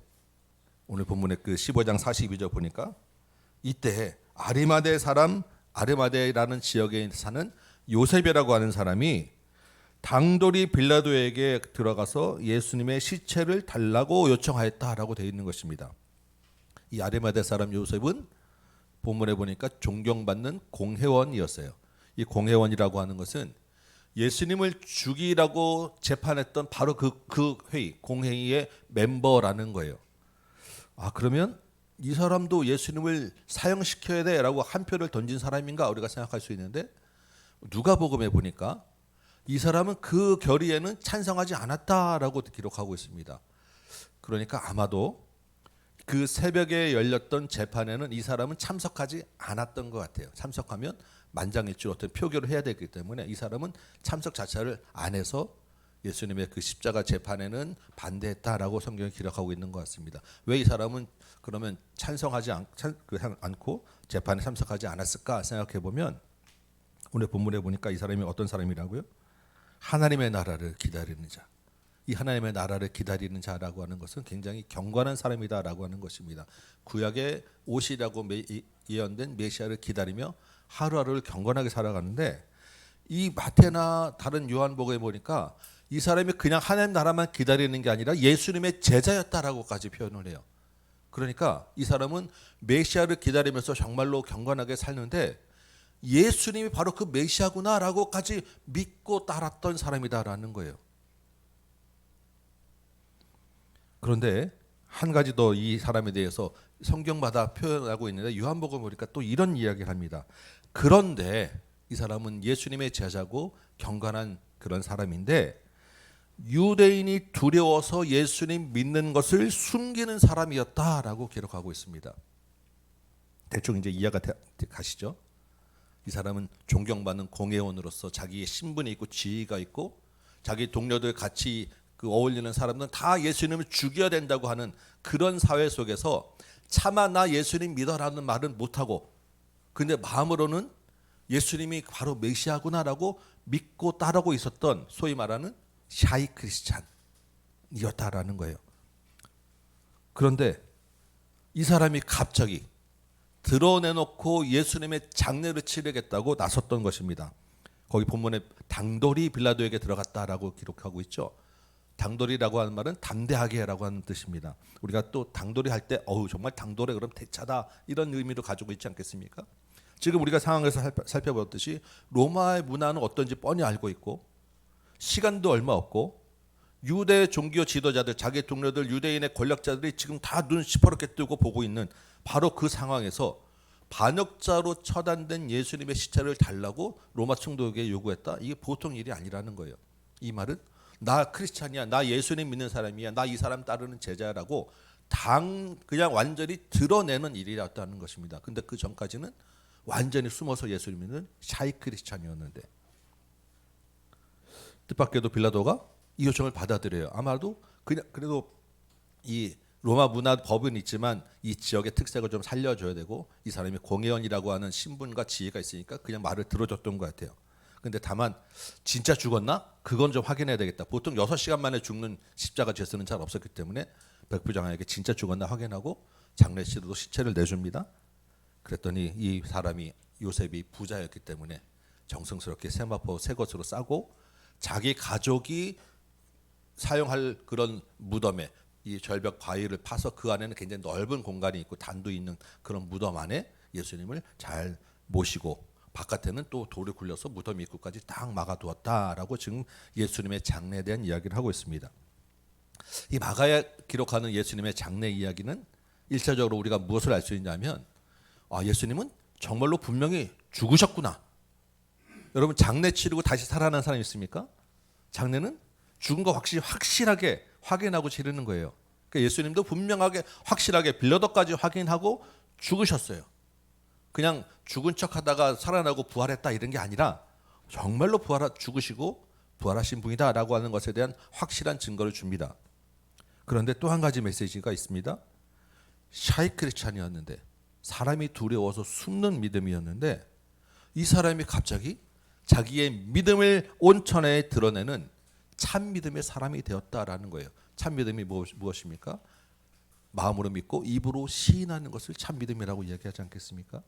오늘 본문의 그 15장 42절 보니까 이때 아리마대 사람 아리마대라는 지역에 사는 요셉이라고 하는 사람이 당돌이 빌라도에게 들어가서 예수님의 시체를 달라고 요청하였다라고 되어 있는 것입니다. 이 아리마대 사람 요셉은 본문에 보니까 존경받는 공회원이었어요. 이 공회원이라고 하는 것은 예수님을 죽이라고 재판했던 바로 그 회의, 공회의의 멤버라는 거예요. 아, 그러면 이 사람도 예수님을 사형시켜야 돼라고 한 표를 던진 사람인가 우리가 생각할 수 있는데, 누가복음에 보니까 이 사람은 그 결의에는 찬성하지 않았다라고 기록하고 있습니다. 그러니까 아마도 그 새벽에 열렸던 재판에는 이 사람은 참석하지 않았던 것 같아요. 참석하면 만장일치 어떤 표결을 해야 되기 때문에 이 사람은 참석 자체를 안 해서 예수님의 그 십자가 재판에는 반대했다라고 성경이 기록하고 있는 것 같습니다. 왜 이 사람은 그러면 찬성하지 않고 재판에 참석하지 않았을까 생각해 보면, 오늘 본문에 보니까 이 사람이 어떤 사람이라고요? 하나님의 나라를 기다리는 자. 이 하나님의 나라를 기다리는 자라고 하는 것은 굉장히 경건한 사람이다라고 하는 것입니다. 구약의 오시라고 예언된 메시아를 기다리며 하루하루를 경건하게 살아가는데, 이 마태나 다른 요한복음에 보니까 이 사람이 그냥 하나님 나라만 기다리는 게 아니라 예수님의 제자였다라고까지 표현을 해요. 그러니까 이 사람은 메시아를 기다리면서 정말로 경건하게 살는데 예수님이 바로 그 메시아구나라고까지 믿고 따랐던 사람이다라는 거예요. 그런데 한 가지 더 이 사람에 대해서 성경마다 표현하고 있는데, 요한복음 보니까 또 이런 이야기를 합니다. 그런데 이 사람은 예수님의 제자고 경건한 그런 사람인데 유대인이 두려워서 예수님 믿는 것을 숨기는 사람이었다라고 기록하고 있습니다. 대충 이제 이해가 가시죠? 이 사람은 존경받는 공회원으로서 자기의 신분이 있고 지위가 있고 자기 동료들 같이 어울리는 사람들은 다 예수님을 죽여야 된다고 하는 그런 사회 속에서 차마 나 예수님 믿어라는 말은 못하고, 근데 마음으로는 예수님이 바로 메시아구나라고 믿고 따르고 있었던 소위 말하는 샤이 크리스찬이었다라는 거예요. 그런데 이 사람이 갑자기 드러내놓고 예수님의 장례를 치르겠다고 나섰던 것입니다. 거기 본문에 당돌이 빌라도에게 들어갔다라고 기록하고 있죠. 당돌이라고 하는 말은 담대하게라고 하는 뜻입니다. 우리가 또 당돌이 할 때 정말 당돌해 그럼 대차다 이런 의미로 가지고 있지 않겠습니까? 지금 우리가 상황에서 살펴보듯이 로마의 문화는 어떤지 뻔히 알고 있고 시간도 얼마 없고 유대 종교 지도자들, 자기 동료들, 유대인의 권력자들이 지금 다 눈 시퍼렇게 뜨고 보고 있는 바로 그 상황에서 반역자로 처단된 예수님의 시체를 달라고 로마 총독에게 요구했다. 이게 보통 일이 아니라는 거예요. 이 말은 나 크리스찬이야, 나 예수님 믿는 사람이야, 나 이 사람 따르는 제자라고 그냥 완전히 드러내는 일이었다는 것입니다. 근데 그 전까지는 완전히 숨어서 예수님 믿는 샤이 크리스찬이었는데, 뜻밖에도 빌라도가 이 요청을 받아들여요. 아마도 그냥 그래도 이 로마 문화 법은 있지만 이 지역의 특색을 좀 살려줘야 되고 이 사람이 공회원이라고 하는 신분과 지위가 있으니까 그냥 말을 들어줬던 것 같아요. 근데 다만 진짜 죽었나? 그건 좀 확인해야 되겠다. 보통 6시간 만에 죽는 십자가 죄수는 잘 없었기 때문에 백부장에게 진짜 죽었나 확인하고 장례식으로 시체를 내줍니다. 그랬더니 이 사람이 요셉이 부자였기 때문에 정성스럽게 세마포 새 것으로 싸고 자기 가족이 사용할 그런 무덤에 이 절벽 바위를 파서 그 안에는 굉장히 넓은 공간이 있고 단도 있는 그런 무덤 안에 예수님을 잘 모시고 바깥에는 또 돌을 굴려서 무덤 입구까지 딱 막아두었다라고 지금 예수님의 장례에 대한 이야기를 하고 있습니다. 이 마가에 기록하는 예수님의 장례 이야기는 1차적으로 우리가 무엇을 알 수 있냐면 예수님은 정말로 분명히 죽으셨구나. 여러분 장례 치르고 다시 살아난 사람 있습니까? 장례는 죽은 거 확실하게 확인하고 치르는 거예요. 그러니까 예수님도 분명하게 확실하게 빌라도까지 확인하고 죽으셨어요. 그냥 죽은 척하다가 살아나고 부활했다 이런 게 아니라 정말로 죽으시고 부활하신 분이다라고 하는 것에 대한 확실한 증거를 줍니다. 그런데 또 한 가지 메시지가 있습니다. 샤이 크리스찬이었는데 사람이 두려워서 숨는 믿음이었는데 이 사람이 갑자기 자기의 믿음을 온천에 드러내는 참 믿음의 사람이 되었다라는 거예요. 참 믿음이 무엇입니까? 마음으로 믿고 입으로 시인하는 것을 참 믿음이라고 이야기하지 않겠습니까?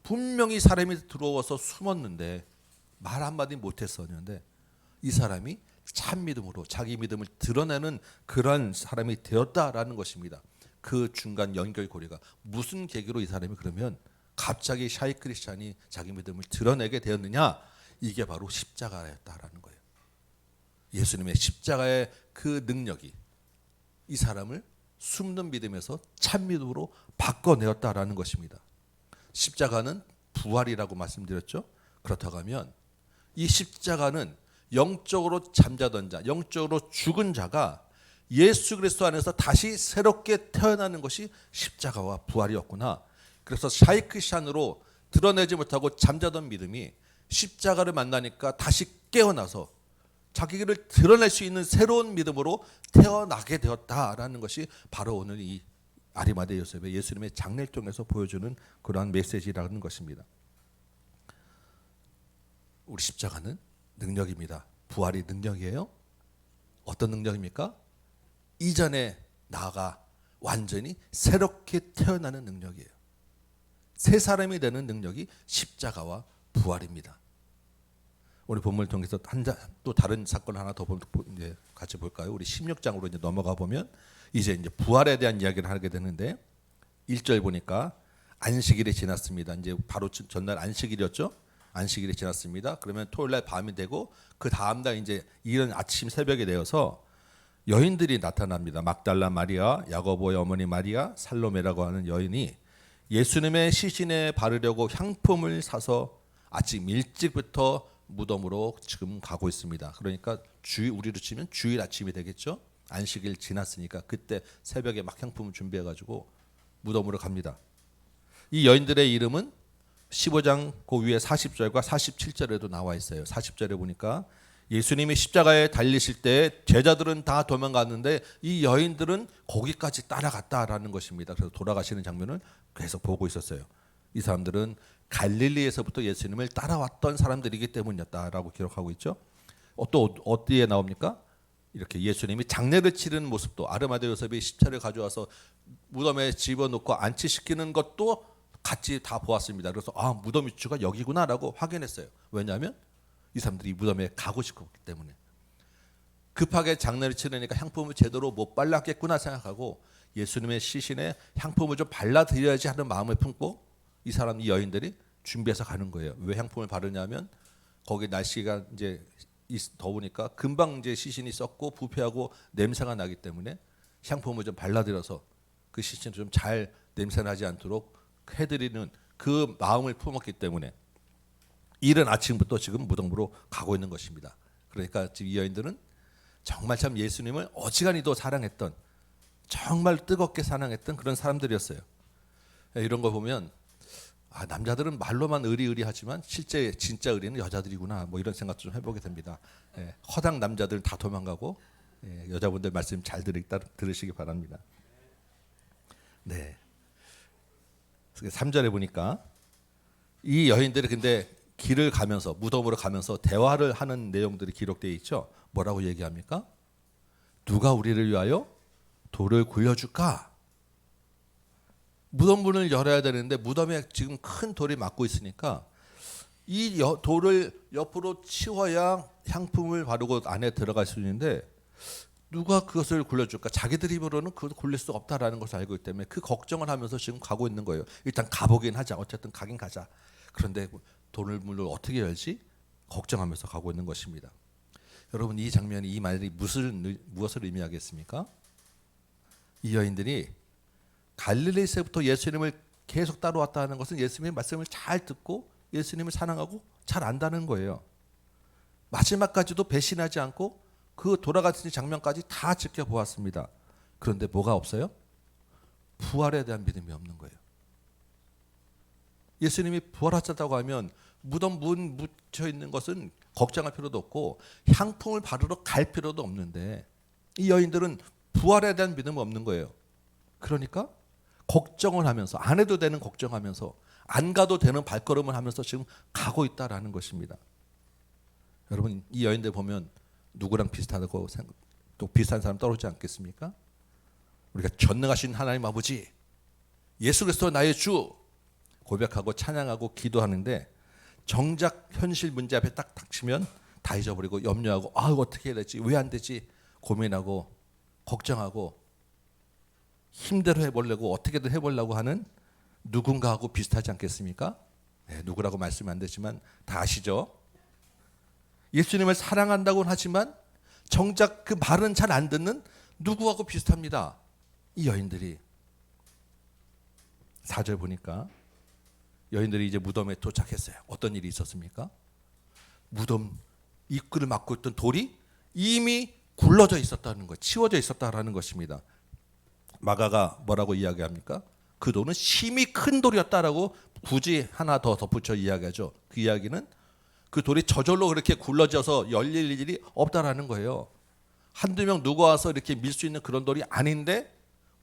분명히 사람이 들어와서 숨었는데 말 한마디 못했었는데 이 사람이 참 믿음으로 자기 믿음을 드러내는 그런 사람이 되었다라는 것입니다. 그 중간 연결고리가 무슨 계기로 이 사람이 그러면 갑자기 샤이 크리스찬이 자기 믿음을 드러내게 되었느냐? 이게 바로 십자가였다라는 거예요. 예수님의 십자가의 그 능력이 이 사람을 숨는 믿음에서 참 믿음으로 바꿔내었다라는 것입니다. 십자가는 부활이라고 말씀드렸죠. 그렇다고 하면 이 십자가는 영적으로 잠자던 자, 영적으로 죽은 자가 예수 그리스도 안에서 다시 새롭게 태어나는 것이 십자가와 부활이었구나. 그래서 샤이크샨으로 드러내지 못하고 잠자던 믿음이 십자가를 만나니까 다시 깨어나서 자기를 드러낼 수 있는 새로운 믿음으로 태어나게 되었다라는 것이 바로 오늘 이 아리마대 요셉의 예수님의 장례를 통해서 보여주는 그러한 메시지라는 것입니다. 우리 십자가는 능력입니다. 부활이 능력이에요. 어떤 능력입니까? 이전에 나가 완전히 새롭게 태어나는 능력이에요. 새 사람이 되는 능력이 십자가와 부활입니다. 우리 본문을 통해서 또 다른 사건 하나 더 이제 같이 볼까요? 우리 16장으로 이제 넘어가 보면 이제 부활에 대한 이야기를 하게 되는데 1절 보니까 안식일이 지났습니다. 이제 바로 전날 안식일이었죠. 안식일이 지났습니다. 그러면 토요일 날 밤이 되고 그 다음 날 이제 이른 아침 새벽이 되어서 여인들이 나타납니다. 막달라 마리아, 야고보의 어머니 마리아, 살로메라고 하는 여인이 예수님의 시신에 바르려고 향품을 사서 아침 일찍부터 무덤으로 지금 가고 있습니다. 그러니까 우리로 치면 주일 아침이 되겠죠. 안식일 지났으니까 그때 새벽에 막 향품을 준비해가지고 무덤으로 갑니다. 이 여인들의 이름은 15장 그 위에 40절과 47절에도 나와 있어요. 40절에 보니까 예수님이 십자가에 달리실 때 제자들은 다 도망갔는데 이 여인들은 거기까지 따라갔다라는 것입니다. 그래서 돌아가시는 장면을 계속 보고 있었어요. 이 사람들은 갈릴리에서부터 예수님을 따라왔던 사람들이기 때문이었다라고 기록하고 있죠. 또 어디에 나옵니까? 이렇게 예수님이 장례를 치르는 모습도 아르마대 요셉이 십자를 가져와서 무덤에 집어넣고 안치시키는 것도 같이 다 보았습니다. 그래서 무덤 위치가 여기구나라고 확인했어요. 왜냐하면 이 사람들이 무덤에 가고 싶었기 때문에. 급하게 장례를 치르니까 향품을 제대로 못 발랐겠구나 생각하고 예수님의 시신에 향품을 좀 발라드려야지 하는 마음을 품고 이 여인들이 준비해서 가는 거예요. 왜 향품을 바르냐면 거기 날씨가 이제 더우니까 금방 이제 시신이 썩고 부패하고 냄새가 나기 때문에 향품을 좀 발라드려서 그 시신을 좀 잘 냄새 나지 않도록 해드리는 그 마음을 품었기 때문에 이른 아침부터 지금 무덤으로 가고 있는 것입니다. 그러니까 지금 이 여인들은 정말 참 예수님을 어지간히도 사랑했던, 정말 뜨겁게 사랑했던 그런 사람들이었어요. 이런 거 보면 남자들은 말로만 의리의리하지만 실제 진짜 의리는 여자들이구나, 뭐 이런 생각 좀 해보게 됩니다. 허당 남자들 다 도망가고 여자분들 말씀 잘 들으시기 바랍니다. 네. 3절에 보니까 이 여인들이 근데 길을 가면서 무덤으로 가면서 대화를 하는 내용들이 기록되어 있죠. 뭐라고 얘기합니까? 누가 우리를 위하여 돌을 굴려줄까? 무덤 문을 열어야 되는데 무덤에 지금 큰 돌이 막고 있으니까 이 돌을 옆으로 치워야 향품을 바르고 안에 들어갈 수 있는데 누가 그것을 굴려줄까? 자기들 힘으로는 그것을 굴릴 수 없다라는 것을 알고 있기 때문에 그 걱정을 하면서 지금 가고 있는 거예요. 일단 가보긴 하자. 어쨌든 가긴 가자. 그런데 돌문을 어떻게 열지? 걱정하면서 가고 있는 것입니다. 여러분, 이 장면이, 이 말이 무엇을 의미하겠습니까? 이 여인들이 갈릴리에서부터 예수님을 계속 따라왔다는 것은 예수님의 말씀을 잘 듣고 예수님을 사랑하고 잘 안다는 거예요. 마지막까지도 배신하지 않고 그 돌아가신 장면까지 다 지켜보았습니다. 그런데 뭐가 없어요? 부활에 대한 믿음이 없는 거예요. 예수님이 부활하셨다고 하면 무덤 문 묻혀 있는 것은 걱정할 필요도 없고 향품을 바르러 갈 필요도 없는데 이 여인들은 부활에 대한 믿음이 없는 거예요. 그러니까 걱정을 하면서, 안 해도 되는 걱정하면서, 안 가도 되는 발걸음을 하면서 지금 가고 있다라는 것입니다. 여러분, 이 여인들 보면 누구랑 비슷하다고 또 비슷한 사람 떠오르지 않겠습니까? 우리가 전능하신 하나님 아버지, 예수 그리스도 나의 주 고백하고 찬양하고 기도하는데 정작 현실 문제 앞에 딱 닥치면 다 잊어버리고 염려하고 어떻게 해야 되지, 왜 안 되지 고민하고 걱정하고 힘대로 해보려고 어떻게든 해보려고 하는 누군가하고 비슷하지 않겠습니까? 네, 누구라고 말씀이 안 되지만 다 아시죠? 예수님을 사랑한다고는 하지만 정작 그 말은 잘 안 듣는 누구하고 비슷합니다. 이 여인들이. 4절 보니까 여인들이 이제 무덤에 도착했어요. 어떤 일이 있었습니까? 무덤 입구를 막고 있던 돌이 이미 굴러져 있었다는 것, 치워져 있었다라는 것입니다. 마가가 뭐라고 이야기합니까? 그 돌은 심히 큰 돌이었다라고 굳이 하나 더 덧붙여 이야기하죠. 그 이야기는 그 돌이 저절로 그렇게 굴러져서 열릴 일이 없다라는 거예요. 한두 명 누가 와서 이렇게 밀 수 있는 그런 돌이 아닌데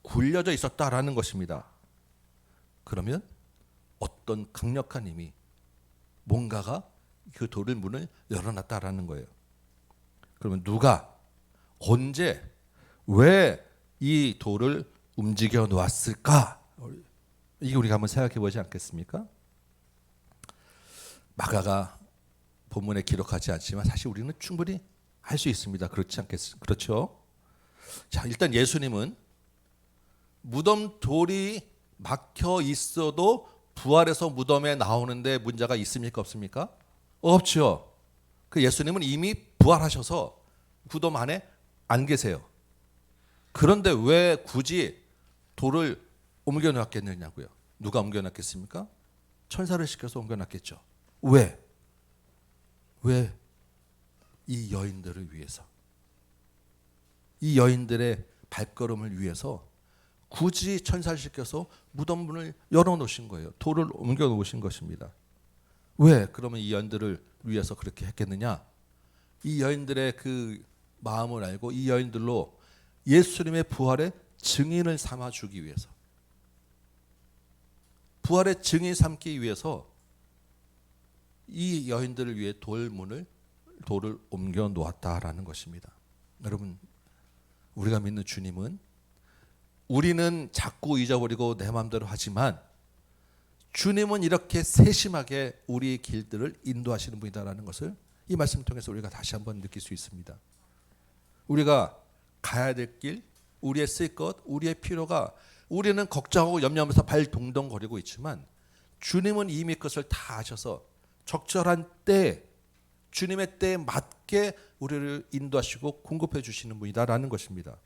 굴려져 있었다라는 것입니다. 그러면 어떤 강력한 힘이 뭔가가 그 돌을 문을 열어놨다라는 거예요. 그러면 누가 언제 왜 이 돌을 움직여 놓았을까? 이게 우리가 한번 생각해 보지 않겠습니까? 마가가 본문에 기록하지 않지만 사실 우리는 충분히 할 수 있습니다. 그렇지 않겠습니까? 그렇죠? 자, 일단 예수님은 무덤 돌이 막혀 있어도 부활해서 무덤에 나오는데 문제가 있습니까? 없습니까? 없죠. 그 예수님은 이미 부활하셔서 무덤 안에 안 계세요. 그런데 왜 굳이 돌을 옮겨 놨겠느냐고요. 누가 옮겨 놨겠습니까? 천사를 시켜서 옮겨 놨겠죠. 왜? 왜? 이 여인들을 위해서. 이 여인들의 발걸음을 위해서 굳이 천사를 시켜서 무덤 문을 열어 놓으신 거예요. 돌을 옮겨 놓으신 것입니다. 왜? 그러면 이 여인들을 위해서 그렇게 했겠느냐? 이 여인들의 그 마음을 알고 이 여인들로 예수님의 부활의 증인을 삼아 주기 위해서, 부활의 증인 삼기 위해서 이 여인들을 위해 돌을 옮겨 놓았다라는 것입니다. 여러분, 우리가 믿는 주님은 우리는 자꾸 잊어버리고 내 마음대로 하지만 주님은 이렇게 세심하게 우리의 길들을 인도하시는 분이다라는 것을 이 말씀을 통해서 우리가 다시 한번 느낄 수 있습니다. 우리가 가야 될 길, 우리의 쓸 것, 우리의 필요가 우리는 걱정하고 염려하면서 발 동동거리고 있지만 주님은 이미 그것을 다 아셔서 적절한 때, 주님의 때에 맞게 우리를 인도하시고 공급해 주시는 분이다라는 것입니다.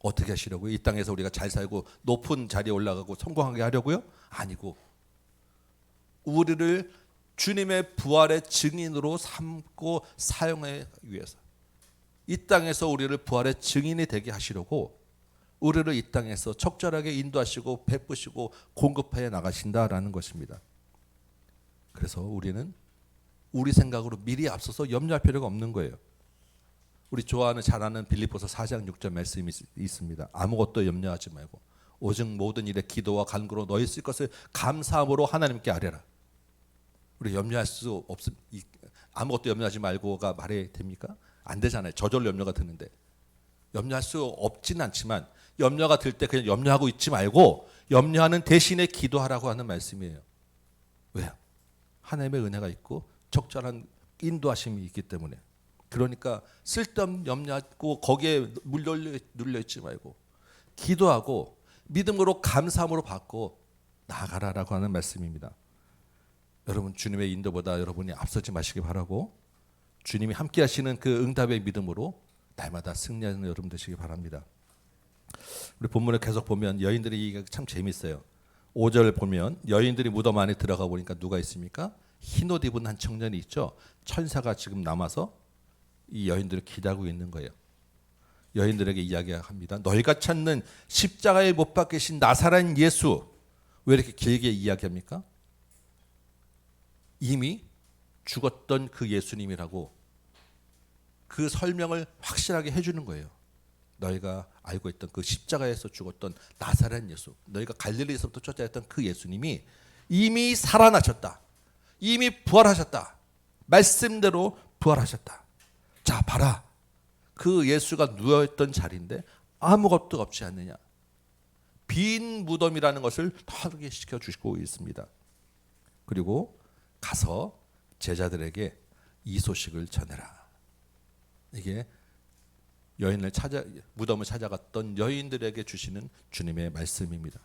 어떻게 하시려고요? 이 땅에서 우리가 잘 살고 높은 자리에 올라가고 성공하게 하려고요? 아니고 우리를 주님의 부활의 증인으로 삼고 사용하기 위해서, 이 땅에서 우리를 부활의 증인이 되게 하시려고 우리를 이 땅에서 적절하게 인도하시고 베푸시고 공급해 나가신다라는 것입니다. 그래서 우리는 우리 생각으로 미리 앞서서 염려할 필요가 없는 거예요. 우리 좋아하는 잘 아는 빌립보서 4장 6절 말씀이 있습니다. 아무것도 염려하지 말고 오직 모든 일에 기도와 간구로 너희 쓸 것을 감사함으로 하나님께 아뢰라. 우리 염려할 수 없음. 아무것도 염려하지 말고가 말이 됩니까? 안 되잖아요. 저절로 염려가 드는데. 염려할 수 없지는 않지만 염려가 들 때 그냥 염려하고 있지 말고 염려하는 대신에 기도하라고 하는 말씀이에요. 왜요? 하나님의 은혜가 있고 적절한 인도하심이 있기 때문에. 그러니까 쓸데없는 염려하고 거기에 눌려 있지 말고 기도하고 믿음으로 감사함으로 받고 나아가라라고 하는 말씀입니다. 여러분, 주님의 인도보다 여러분이 앞서지 마시기 바라고 주님이 함께 하시는 그 응답의 믿음으로 날마다 승리하는 여러분 되시기 바랍니다. 우리 본문을 계속 보면 여인들의 얘기가 참 재밌어요. 5절 보면 여인들이 무덤 안에 들어가 보니까 누가 있습니까? 흰옷 입은 한 청년이 있죠. 천사가 지금 남아서 이 여인들을 기다리고 있는 거예요. 여인들에게 이야기합니다. 너희가 찾는 십자가에 못 박히신 나사렛 예수, 왜 이렇게 길게 이야기합니까? 이미 죽었던 그 예수님이라고 그 설명을 확실하게 해주는 거예요. 너희가 알고 있던 그 십자가에서 죽었던 나사렛 예수, 너희가 갈릴리에서부터 쫓아냈던 그 예수님이 이미 살아나셨다. 이미 부활하셨다. 말씀대로 부활하셨다. 자, 봐라. 그 예수가 누워있던 자리인데 아무것도 없지 않느냐. 빈 무덤이라는 것을 확인시켜 주시고 있습니다. 그리고 가서 제자들에게 이 소식을 전해라. 이게 무덤을 찾아갔던 여인들에게 주시는 주님의 말씀입니다.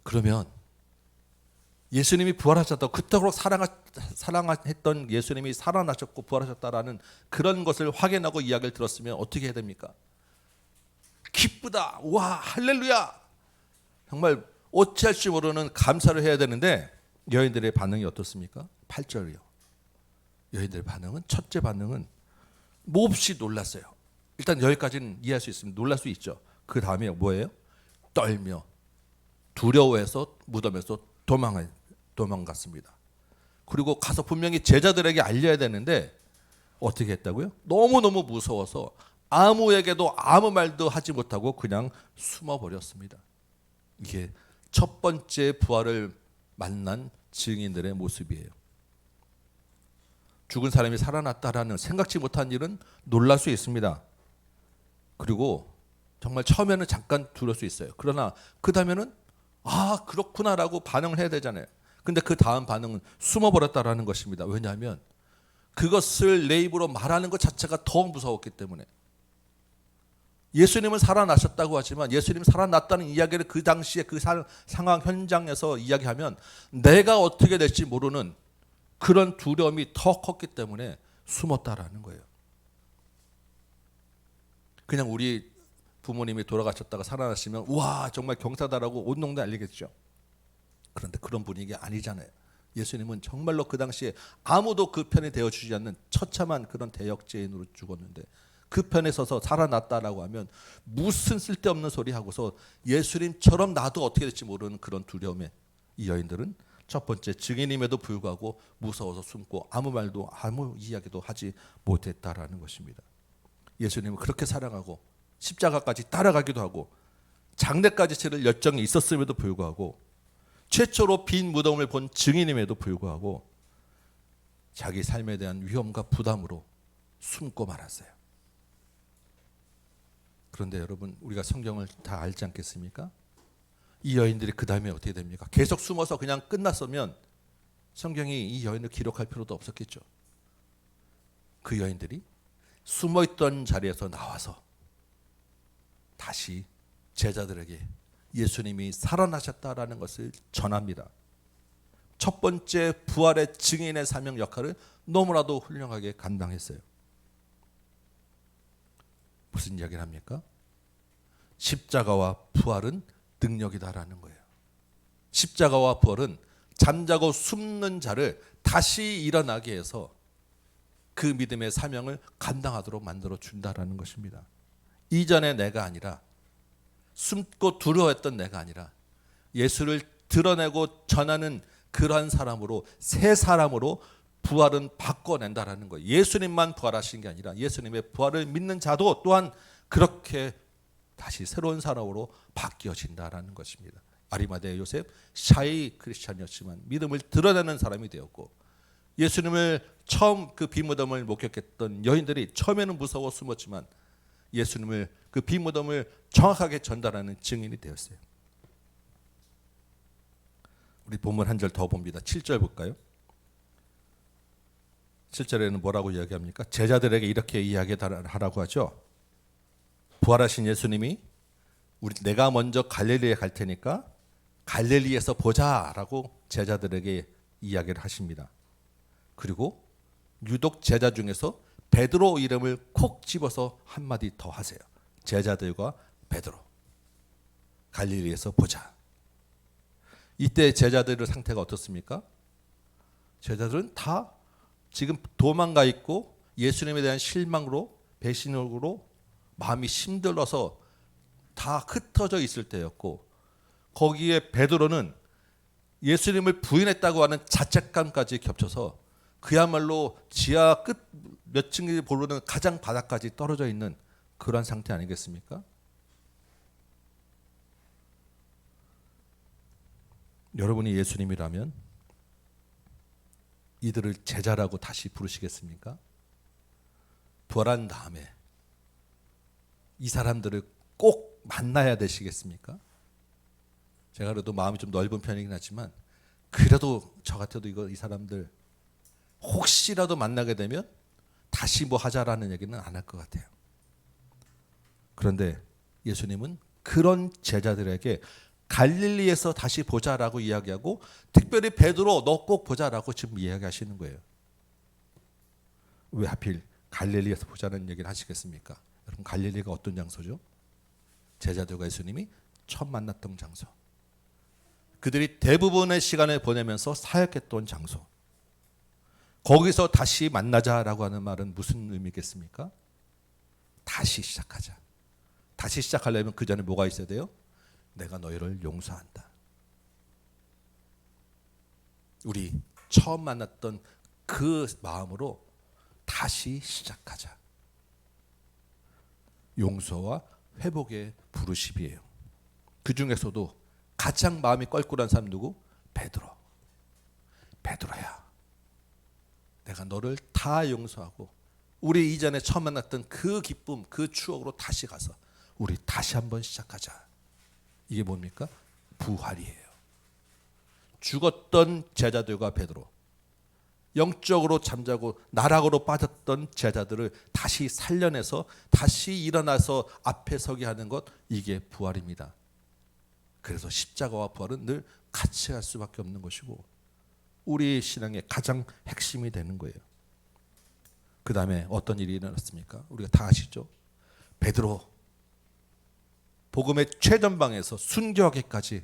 그러면 예수님이 부활하셨다고 그토록 사랑했던 예수님이 살아나셨고 부활하셨다라는 그런 것을 확인하고 이야기를 들었으면 어떻게 해야 됩니까? 기쁘다. 와, 할렐루야. 정말 어찌할 줄 모르는 감사를 해야 되는데 여인들의 반응이 어떻습니까? 8절이요. 여인들의 반응은, 첫째 반응은 몹시 놀랐어요. 일단 여기까지는 이해할 수 있습니다. 놀랄 수 있죠. 그 다음에 뭐예요? 떨며 두려워해서 무덤에서 도망갔습니다. 그리고 가서 분명히 제자들에게 알려야 되는데 어떻게 했다고요? 너무너무 무서워서 아무에게도 아무 말도 하지 못하고 그냥 숨어버렸습니다. 이게 첫 번째 부활을 만난 증인들의 모습이에요. 죽은 사람이 살아났다라는 생각지 못한 일은 놀랄 수 있습니다. 그리고 정말 처음에는 잠깐 두려울 수 있어요. 그러나 그 다음에는 아, 그렇구나라고 반응을 해야 되잖아요. 근데 그 다음 반응은 숨어버렸다라는 것입니다. 왜냐하면 그것을 내 입으로 말하는 것 자체가 더 무서웠기 때문에. 예수님은 살아나셨다고 하지만 예수님 살아났다는 이야기를 그 당시에 그 상황 현장에서 이야기하면 내가 어떻게 될지 모르는 그런 두려움이 더 컸기 때문에 숨었다라는 거예요. 그냥 우리 부모님이 돌아가셨다가 살아나시면 와, 정말 경사다라고 온 동네 알리겠죠. 그런데 그런 분위기 아니잖아요. 예수님은 정말로 그 당시에 아무도 그 편에 되어주지 않는 처참한 그런 대역죄인으로 죽었는데 그 편에 서서 살아났다라고 하면 무슨 쓸데없는 소리 하고서 예수님처럼 나도 어떻게 될지 모르는 그런 두려움에 이 여인들은 첫 번째 증인임에도 불구하고 무서워서 숨고 아무 말도 아무 이야기도 하지 못했다라는 것입니다. 예수님은 그렇게 사랑하고 십자가까지 따라가기도 하고 장례까지 치를 열정이 있었음에도 불구하고 최초로 빈 무덤을 본 증인임에도 불구하고 자기 삶에 대한 위험과 부담으로 숨고 말았어요. 그런데 여러분, 우리가 성경을 다 알지 않겠습니까? 이 여인들이 그 다음에 어떻게 됩니까? 계속 숨어서 그냥 끝났으면 성경이 이 여인을 기록할 필요도 없었겠죠. 그 여인들이 숨어있던 자리에서 나와서 다시 제자들에게 예수님이 살아나셨다라는 것을 전합니다. 첫 번째 부활의 증인의 사명 역할을 너무나도 훌륭하게 감당했어요. 무슨 이야기를 합니까? 십자가와 부활은 능력이다라는 거예요. 십자가와 부활은 잠자고 숨는 자를 다시 일어나게 해서 그 믿음의 사명을 감당하도록 만들어 준다라는 것입니다. 이전에 내가 아니라 숨고 두려워했던 내가 아니라 예수를 드러내고 전하는 그러한 사람으로 새 사람으로 부활은 바꿔낸다라는 거예요. 예수님만 부활하신 게 아니라 예수님의 부활을 믿는 자도 또한 그렇게 다시 새로운 사람으로 바뀌어진다라는 것입니다. 아리마대 요셉 샤이 크리스찬이었지만 믿음을 드러내는 사람이 되었고 예수님을 처음 그 빈무덤을 목격했던 여인들이 처음에는 무서워 숨었지만 예수님을 그 빈무덤을 정확하게 전달하는 증인이 되었어요. 우리 본문 한 절 더 봅니다. 7절 볼까요? 7절에는 뭐라고 이야기합니까? 제자들에게 이렇게 이야기하라고 하죠. 부활하신 예수님이 내가 먼저 갈릴리에 갈 테니까 갈릴리에서 보자라고 제자들에게 이야기를 하십니다. 그리고 유독 제자 중에서 베드로 이름을 콕 집어서 한마디 더 하세요. 제자들과 베드로 갈릴리에서 보자. 이때 제자들의 상태가 어떻습니까? 제자들은 다 지금 도망가 있고 예수님에 대한 실망으로 배신으로 마음이 힘들어서 다 흩어져 있을 때였고 거기에 베드로는 예수님을 부인했다고 하는 자책감까지 겹쳐서 그야말로 지하 끝 몇 층이 보르는 가장 바닥까지 떨어져 있는 그런 상태 아니겠습니까? 여러분이 예수님이라면 이들을 제자라고 다시 부르시겠습니까? 부활한 다음에 이 사람들을 꼭 만나야 되시겠습니까? 제가 그래도 마음이 좀 넓은 편이긴 하지만 그래도 저 같아도 이 사람들 혹시라도 만나게 되면 다시 뭐 하자라는 얘기는 안 할 것 같아요. 그런데 예수님은 그런 제자들에게 갈릴리에서 다시 보자라고 이야기하고 특별히 베드로 너 꼭 보자라고 지금 이야기하시는 거예요. 왜 하필 갈릴리에서 보자는 얘기를 하시겠습니까? 여러분 갈릴리가 어떤 장소죠? 제자들과 예수님이 처음 만났던 장소. 그들이 대부분의 시간을 보내면서 사역했던 장소. 거기서 다시 만나자라고 하는 말은 무슨 의미겠습니까? 다시 시작하자. 다시 시작하려면 그 전에 뭐가 있어야 돼요? 내가 너희를 용서한다. 우리 처음 만났던 그 마음으로 다시 시작하자. 용서와 회복의 부르심이에요. 그 중에서도 가장 마음이 껄끄러운 사람 누구? 베드로. 베드로야, 내가 너를 다 용서하고 우리 이전에 처음 만났던 그 기쁨, 그 추억으로 다시 가서 우리 다시 한번 시작하자. 이게 뭡니까? 부활이에요. 죽었던 제자들과 베드로, 영적으로 잠자고 나락으로 빠졌던 제자들을 다시 살려내서 다시 일어나서 앞에 서게 하는 것, 이게 부활입니다. 그래서 십자가와 부활은 늘 같이 갈 수밖에 없는 것이고 우리 신앙의 가장 핵심이 되는 거예요. 그 다음에 어떤 일이 일어났습니까? 우리가 다 아시죠? 베드로 복음의 최전방에서 순교하기까지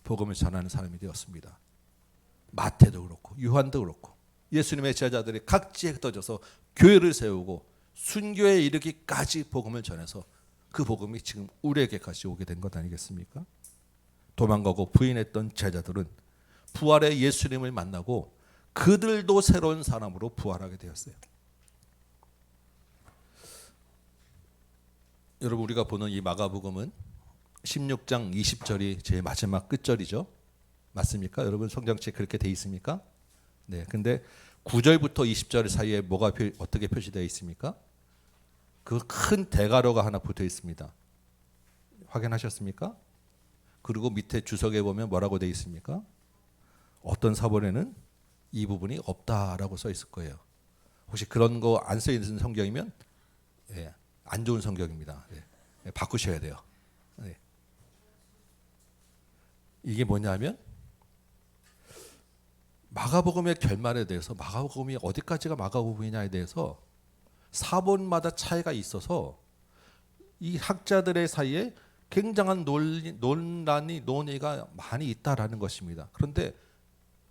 복음을 전하는 사람이 되었습니다. 마태도 그렇고 요한도 그렇고 예수님의 제자들이 각지에 흩어져서 교회를 세우고 순교에 이르기까지 복음을 전해서 그 복음이 지금 우리에게까지 오게 된 것 아니겠습니까? 도망가고 부인했던 제자들은 부활의 예수님을 만나고 그들도 새로운 사람으로 부활하게 되었어요. 여러분 우리가 보는 이 마가복음은 16장 20절이 제일 마지막 끝절이죠. 맞습니까? 여러분 성경책에 그렇게 돼 있습니까? 네. 근데 9절부터 20절 사이에 뭐가 어떻게 표시되어 있습니까? 그 큰 대가로가 하나 붙어 있습니다. 확인하셨습니까? 그리고 밑에 주석에 보면 뭐라고 되어 있습니까? 어떤 사본에는 이 부분이 없다라고 써 있을 거예요. 혹시 그런 거 안 써 있는 성경이면 안 좋은 성경입니다. 바꾸셔야 돼요. 이게 뭐냐면 마가복음의 결말에 대해서 마가복음이 어디까지가 마가복음이냐에 대해서 사본마다 차이가 있어서 이 학자들의 사이에 굉장한 논의가 많이 있다라는 것입니다. 그런데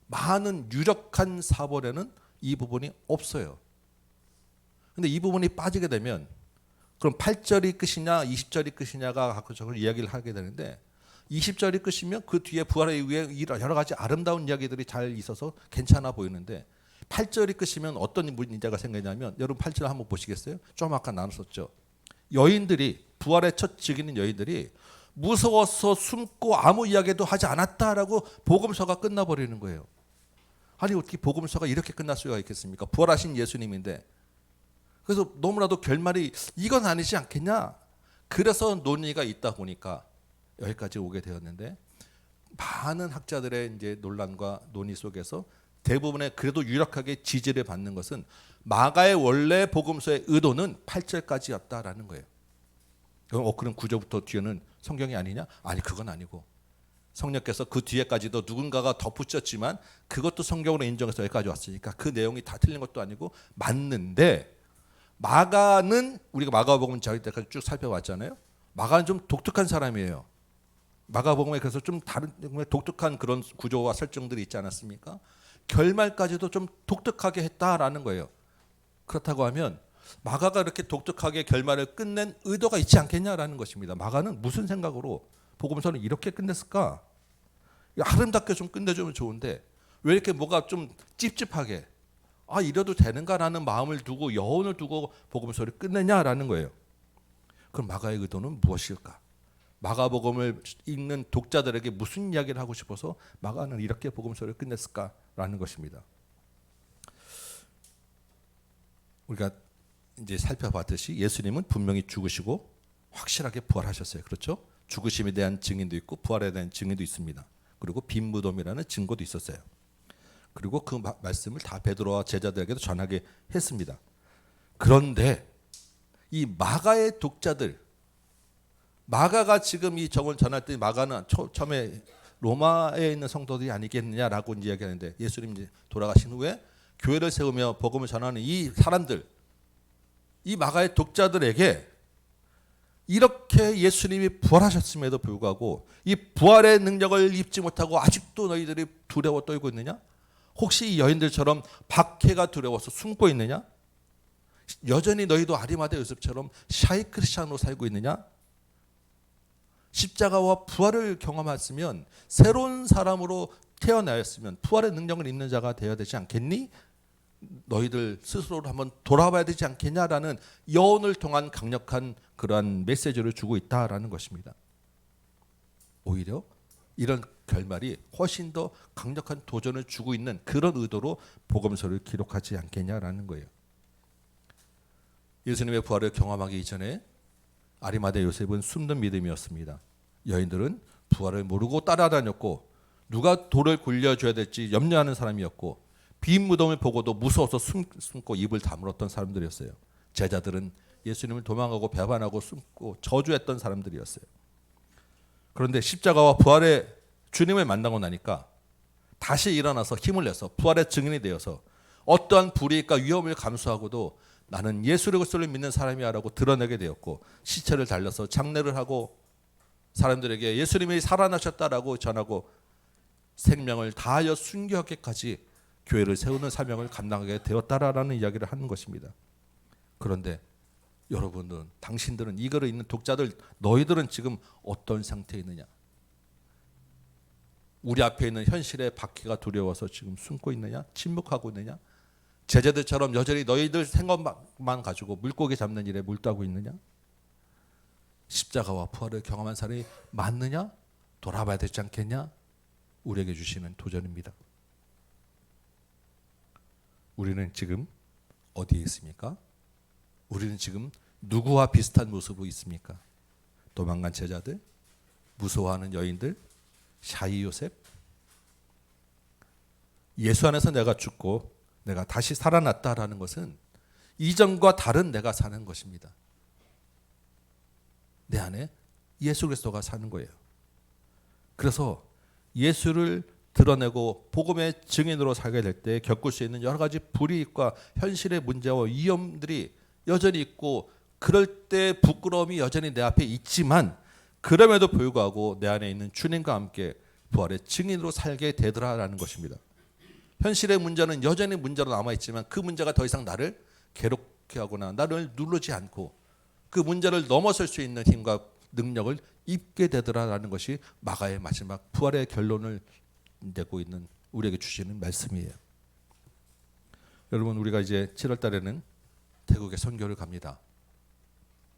많은 유력한 사본에는 이 부분이 없어요. 그런데 이 부분이 빠지게 되면 그럼 8절이 끝이냐 20절이 끝이냐가 각적으로 이야기를 하게 되는데 20절이 끝이면 그 뒤에 부활에 의해 여러 가지 아름다운 이야기들이 잘 있어서 괜찮아 보이는데 8절이 끝이면 어떤 문제가 생기냐면 여러분 8절 한번 보시겠어요? 좀 아까 나눴었죠. 여인들이 부활의 첫 증인인 여인들이 무서워서 숨고 아무 이야기도 하지 않았다라고 복음서가 끝나버리는 거예요. 아니 어떻게 복음서가 이렇게 끝날 수가 있겠습니까? 부활하신 예수님인데. 그래서 너무나도 결말이 이건 아니지 않겠냐. 그래서 논의가 있다 보니까 여기까지 오게 되었는데 많은 학자들의 이제 논란과 논의 속에서 대부분의 그래도 유력하게 지지를 받는 것은 마가의 원래 복음서의 의도는 8절까지였다라는 거예요. 그럼 9절부터 뒤에는 성경이 아니냐? 아니 그건 아니고 성령께서 그 뒤에까지도 누군가가 덧붙였지만 그것도 성경으로 인정해서 여기까지 왔으니까 그 내용이 다 틀린 것도 아니고 맞는데 마가는 우리가 마가복음 저희 때까지 쭉 살펴봤잖아요. 마가는 좀 독특한 사람이에요. 마가복음에 그래서 좀 다른 독특한 그런 구조와 설정들이 있지 않았습니까? 결말까지도 좀 독특하게 했다라는 거예요. 그렇다고 하면 마가가 이렇게 독특하게 결말을 끝낸 의도가 있지 않겠냐라는 것입니다. 마가는 무슨 생각으로 복음서는 이렇게 끝냈을까? 아름답게 좀 끝내주면 좋은데 왜 이렇게 뭐가 좀 찝찝하게 이래도 되는가라는 마음을 두고 여운을 두고 복음서를 끝내냐라는 거예요. 그럼 마가의 의도는 무엇일까? 마가복음을 읽는 독자들에게 무슨 이야기를 하고 싶어서 마가는 이렇게 복음서를 끝냈을까라는 것입니다. 우리가 이제 살펴봤듯이 예수님은 분명히 죽으시고 확실하게 부활하셨어요. 그렇죠? 죽으심에 대한 증인도 있고 부활에 대한 증인도 있습니다. 그리고 빈 무덤이라는 증거도 있었어요. 그리고 그 말씀을 다 베드로와 제자들에게도 전하게 했습니다. 그런데 이 마가의 독자들 마가가 지금 이 정을 전할 때 마가는 처음에 로마에 있는 성도들이 아니겠느냐라고 이제 이야기하는데 예수님 이제 돌아가신 후에 교회를 세우며 복음을 전하는 이 사람들, 이 마가의 독자들에게 이렇게 예수님이 부활하셨음에도 불구하고 이 부활의 능력을 입지 못하고 아직도 너희들이 두려워 떨고 있느냐? 혹시 이 여인들처럼 박해가 두려워서 숨고 있느냐? 여전히 너희도 아리마대 요셉처럼 샤이 크리스찬으로 살고 있느냐? 십자가와 부활을 경험했으면 새로운 사람으로 태어나였으면 부활의 능력을 입는 자가 되어야 되지 않겠니? 너희들 스스로를 한번 돌아봐야 되지 않겠냐라는 여운을 통한 강력한 그러한 메시지를 주고 있다라는 것입니다. 오히려 이런 결말이 훨씬 더 강력한 도전을 주고 있는 그런 의도로 복음서를 기록하지 않겠냐라는 거예요. 예수님의 부활을 경험하기 이전에 아리마대 요셉은 숨는 믿음이었습니다. 여인들은 부활을 모르고 따라다녔고 누가 돌을 굴려줘야 될지 염려하는 사람이었고 빈 무덤을 보고도 무서워서 숨고 입을 다물었던 사람들이었어요. 제자들은 예수님을 도망가고 배반하고 숨고 저주했던 사람들이었어요. 그런데 십자가와 부활의 주님을 만나고 나니까 다시 일어나서 힘을 내서 부활의 증인이 되어서 어떠한 불이익과 위험을 감수하고도 나는 예수 그리스도를 믿는 사람이야라고 드러내게 되었고 시체를 달려서 장례를 하고 사람들에게 예수님이 살아나셨다라고 전하고 생명을 다하여 순교하기까지 교회를 세우는 사명을 감당하게 되었다라는 이야기를 하는 것입니다. 그런데 여러분들은 당신들은 이거를 읽는 독자들 너희들은 지금 어떤 상태에 있느냐? 우리 앞에 있는 현실의 박해가 두려워서 지금 숨고 있느냐? 침묵하고 있느냐? 제자들처럼 여전히 너희들 생각만 가지고 물고기 잡는 일에 몰두하고 있느냐? 십자가와 부활을 경험한 사람이 맞느냐? 돌아봐야 되지 않겠냐? 우리에게 주시는 도전입니다. 우리는 지금 어디에 있습니까? 우리는 지금 누구와 비슷한 모습으로 있습니까? 도망간 제자들, 무서워하는 여인들, 샤이 요셉. 예수 안에서 내가 죽고 내가 다시 살아났다라는 것은 이전과 다른 내가 사는 것입니다. 내 안에 예수 그리스도가 사는 거예요. 그래서 예수를 드러내고 복음의 증인으로 살게 될 때 겪을 수 있는 여러 가지 불이익과 현실의 문제와 위험들이 여전히 있고 그럴 때 부끄러움이 여전히 내 앞에 있지만 그럼에도 불구하고 내 안에 있는 주님과 함께 부활의 증인으로 살게 되더라라는 것입니다. 현실의 문제는 여전히 문제로 남아있지만 그 문제가 더 이상 나를 괴롭게 하거나 나를 누르지 않고 그 문제를 넘어설 수 있는 힘과 능력을 입게 되더라라는 것이 마가의 마지막 부활의 결론을 내고 있는 우리에게 주시는 말씀이에요. 여러분 우리가 이제 7월 달에는 태국에 선교를 갑니다.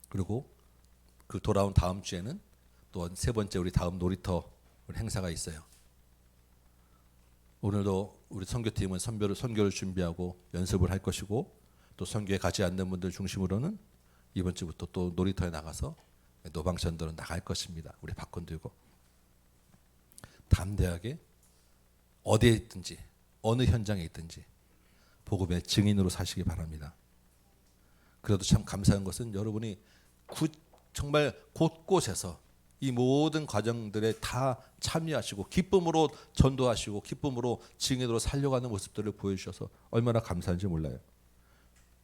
그리고 그 돌아온 다음 주에는 또 세 번째 우리 다음 놀이터 행사가 있어요. 오늘도 우리 선교팀은 선교를 준비하고 연습을 할 것이고 또 선교에 가지 않는 분들 중심으로는 이번 주부터 또 놀이터에 나가서 노방전도로 나갈 것입니다. 우리 박권 들고 담대하게 어디에 있든지 어느 현장에 있든지 복음의 증인으로 사시기 바랍니다. 그래도 참 감사한 것은 여러분이 정말 곳곳에서 이 모든 과정들에 다 참여하시고 기쁨으로 전도하시고 기쁨으로 증인으로 살려가는 모습들을 보여주셔서 얼마나 감사한지 몰라요.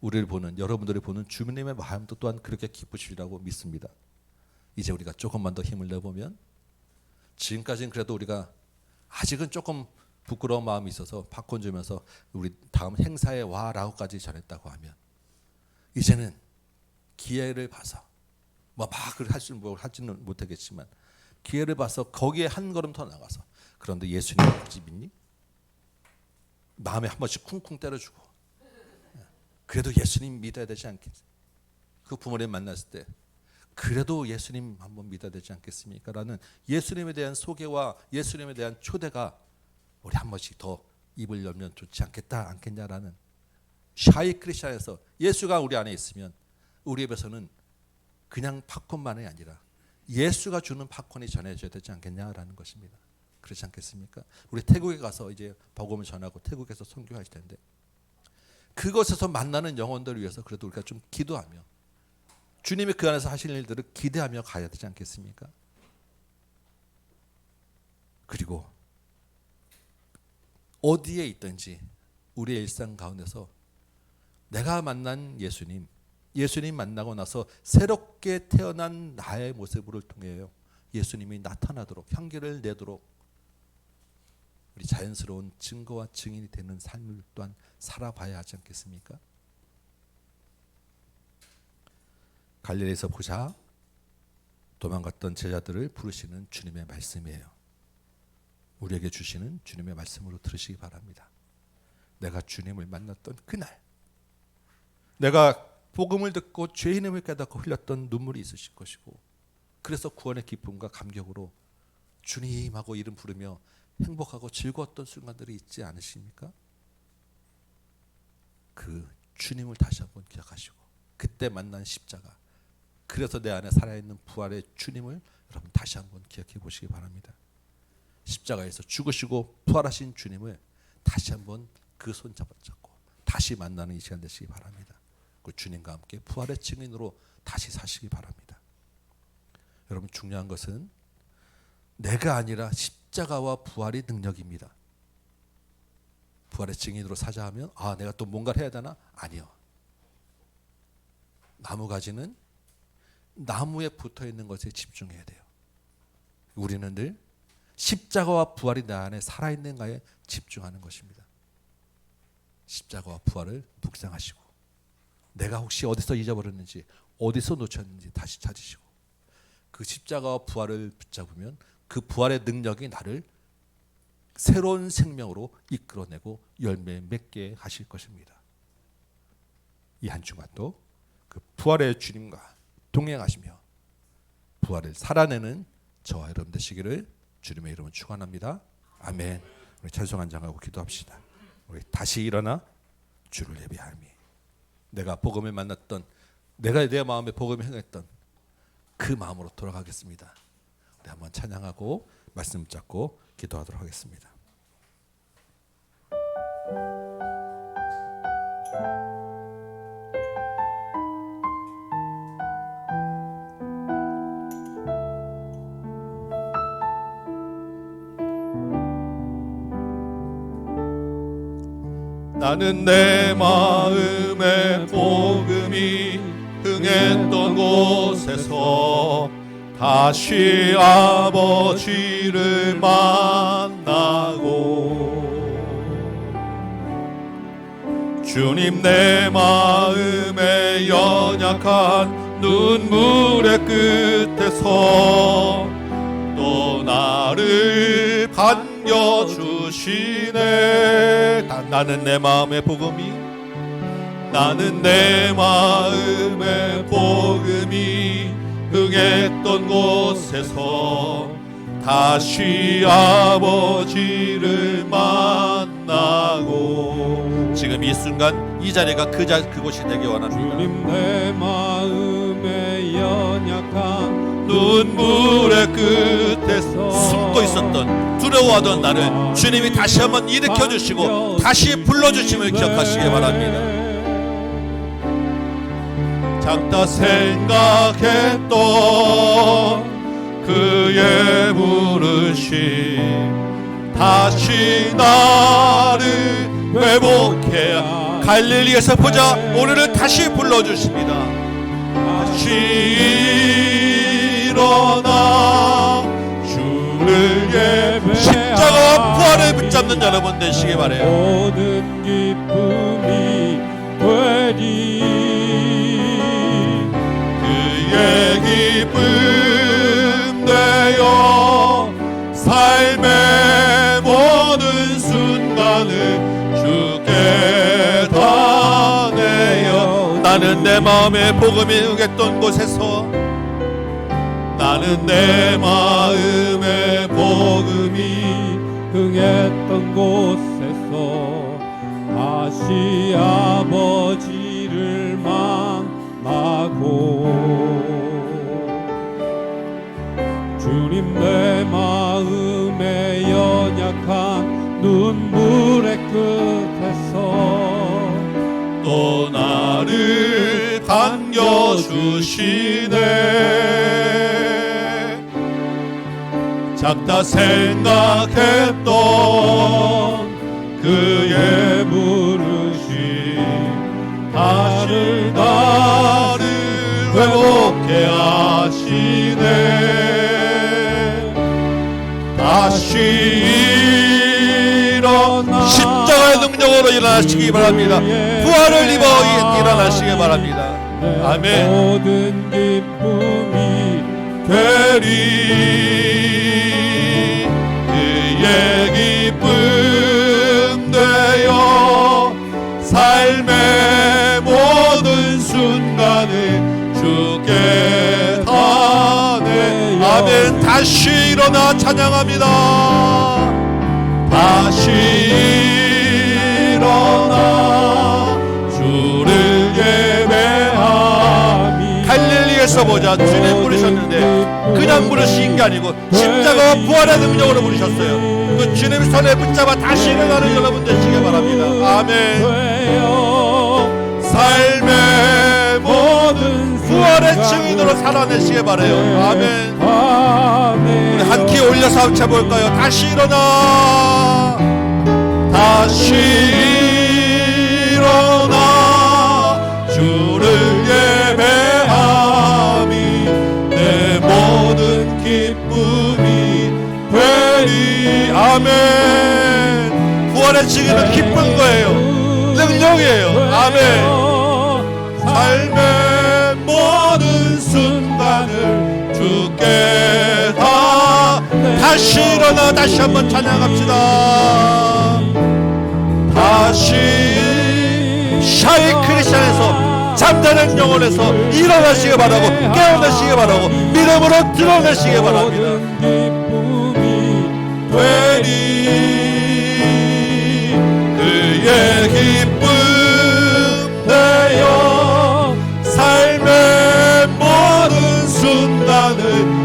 우리를 보는 여러분들이 보는 주님의 마음도 또한 그렇게 기쁘시리라고 믿습니다. 이제 우리가 조금만 더 힘을 내보면 지금까지는 그래도 우리가 아직은 조금 부끄러운 마음이 있어서 팝콘 주면서 우리 다음 행사에 와라고까지 전했다고 하면 이제는 기회를 봐서 막 하지는 못하겠지만 기회를 봐서 거기에 한 걸음 더 나가서 그런데 예수님 혹시 믿니? 마음에 한 번씩 쿵쿵 때려주고 그래도 예수님 믿어야 되지 않겠어요? 그 부모님 만났을 때 그래도 예수님 한번 믿어야 되지 않겠습니까? 라는 예수님에 대한 소개와 예수님에 대한 초대가 우리 한 번씩 더 입을 열면 좋지 않겠냐라는 샤이 크리스찬에서 예수가 우리 안에 있으면 우리 입에서는 그냥 팝콘만이 아니라 예수가 주는 팝콘이 전해져야 되지 않겠냐라는 것입니다. 그렇지 않겠습니까? 우리 태국에 가서 이제 복음을 전하고 태국에서 선교할 텐데 그것에서 만나는 영혼들을 위해서 그래도 우리가 좀 기도하며 주님이 그 안에서 하실 일들을 기대하며 가야 되지 않겠습니까? 그리고 어디에 있든지 우리의 일상 가운데서 내가 만난 예수님 만나고 나서 새롭게 태어난 나의 모습을 통해요 예수님이 나타나도록 향기를 내도록 우리 자연스러운 증거와 증인이 되는 삶을 또한 살아봐야 하지 않겠습니까? 갈릴리에서 보자 도망갔던 제자들을 부르시는 주님의 말씀이에요. 우리에게 주시는 주님의 말씀으로 들으시기 바랍니다. 내가 주님을 만났던 그날 내가 복음을 듣고 죄의 이름을 깨닫고 흘렸던 눈물이 있으실 것이고 그래서 구원의 기쁨과 감격으로 주님하고 이름 부르며 행복하고 즐거웠던 순간들이 있지 않으십니까? 그 주님을 다시 한번 기억하시고 그때 만난 십자가 그래서 내 안에 살아있는 부활의 주님을 여러분 다시 한번 기억해 보시기 바랍니다. 십자가에서 죽으시고 부활하신 주님을 다시 한번 그 손 잡고 다시 만나는 이 시간 되시기 바랍니다. 그 주님과 함께 부활의 증인으로 다시 사시기 바랍니다. 여러분 중요한 것은 내가 아니라 십자가와 부활이 능력입니다. 부활의 증인으로 사자 하면 내가 또 뭔가를 해야 되나? 아니요. 나무가지는 나무에 붙어있는 것에 집중해야 돼요. 우리는 늘 십자가와 부활이 내 안에 살아있는가에 집중하는 것입니다. 십자가와 부활을 묵상하시고 내가 혹시 어디서 잊어버렸는지 어디서 놓쳤는지 다시 찾으시고 그 십자가와 부활을 붙잡으면 그 부활의 능력이 나를 새로운 생명으로 이끌어내고 열매 맺게 하실 것입니다. 이 한 주간도 그 부활의 주님과 동행하시며 부활을 살아내는 저와 여러분 되시기를 주님의 이름으로 축원합니다. 아멘. 우리 찬송 한장하고 기도합시다. 우리 다시 일어나 주를 예배하며 내가 복음을 만났던 내가 내 마음에 복음을 행했던 그 마음으로 돌아가겠습니다. 우리 한번 찬양하고 말씀 잡고 기도하도록 하겠습니다. 나는 내 마음의 복음이 흥했던 곳에서 다시 아버지를 만나고 주님 내 마음의 연약한 눈물의 끝에서 또 나를 반겨주시네. 나는 내 마음의 복음이 나는 내 마음의 복음이 흥했던 곳에서 다시 아버지를 만나고 지금 이 순간 이 자리가 그곳이 되기 원합니다. 주님 내 마음의 연약한 눈물의 끝에서 숨고 있었던 두려워하던 나를 주님이 다시 한번 일으켜 주시고 다시 불러주심을 기억하시기 바랍니다. 작다 생각했던 그의 부르심 다시 나를 회복해 갈릴리에서 보자 오늘은 다시 불러주십니다. 다시 일어나 주를 예배하라. 십자가와 부활을 붙잡는 여러분 되시기 바라요. 모든 기쁨이 되리 그의 기쁨 되어 삶의 모든 순간을 주께 다 내어 나는 내 마음의 복음이 응했던 곳에서 나는 내 마음의 복음이 흥했던 곳에서 다시 아버지를 만나고 주님 내 마음의 연약한 눈물의 끝에서 또 나를 반겨 안겨주시네. 작다 생각했던 그의 부르심 나를 회복케 하시네. 다시 일어나 십자가의 능력으로 일어나시기 바랍니다. 부활을 입어 일어나시기 바랍니다. 아멘. 모든 기쁨이 되리. 그의 기쁨 되어 삶의 모든 순간을 주께 다내. 아멘. 다시 일어나 찬양합니다. 다시 일어나 주를 예배하며 갈릴리에서 보자 주님 부르셨는데 그냥 부르신 게 아니고 십자가와 부활의 능력으로 부르셨어요. 그 주님 손에 붙잡아 다시 일어나는 여러분 되시기 바랍니다. 아멘. 되어 삶의 모든 부활의 증인으로 살아내시기 바라요. 아멘. 우리 한 키 올려서 함께 볼까요? 다시 일어나. 다시 일어나 주를 예배하며 내 모든 기쁨이 되리. 아멘. 부활의 증인은 기쁜 거예요. 능력이에요. 아멘. 삶의 모든 순간을 주께 다시 일어나. 다시 한번 찬양합시다. 다시 샤이 크리스천에서 잠자는 영혼에서 일어나시기 바라고 깨어나시기 바라고 믿음으로 드러내시기 바랍니다. 되리. 그의 기쁨 되어 삶의 모든 순간을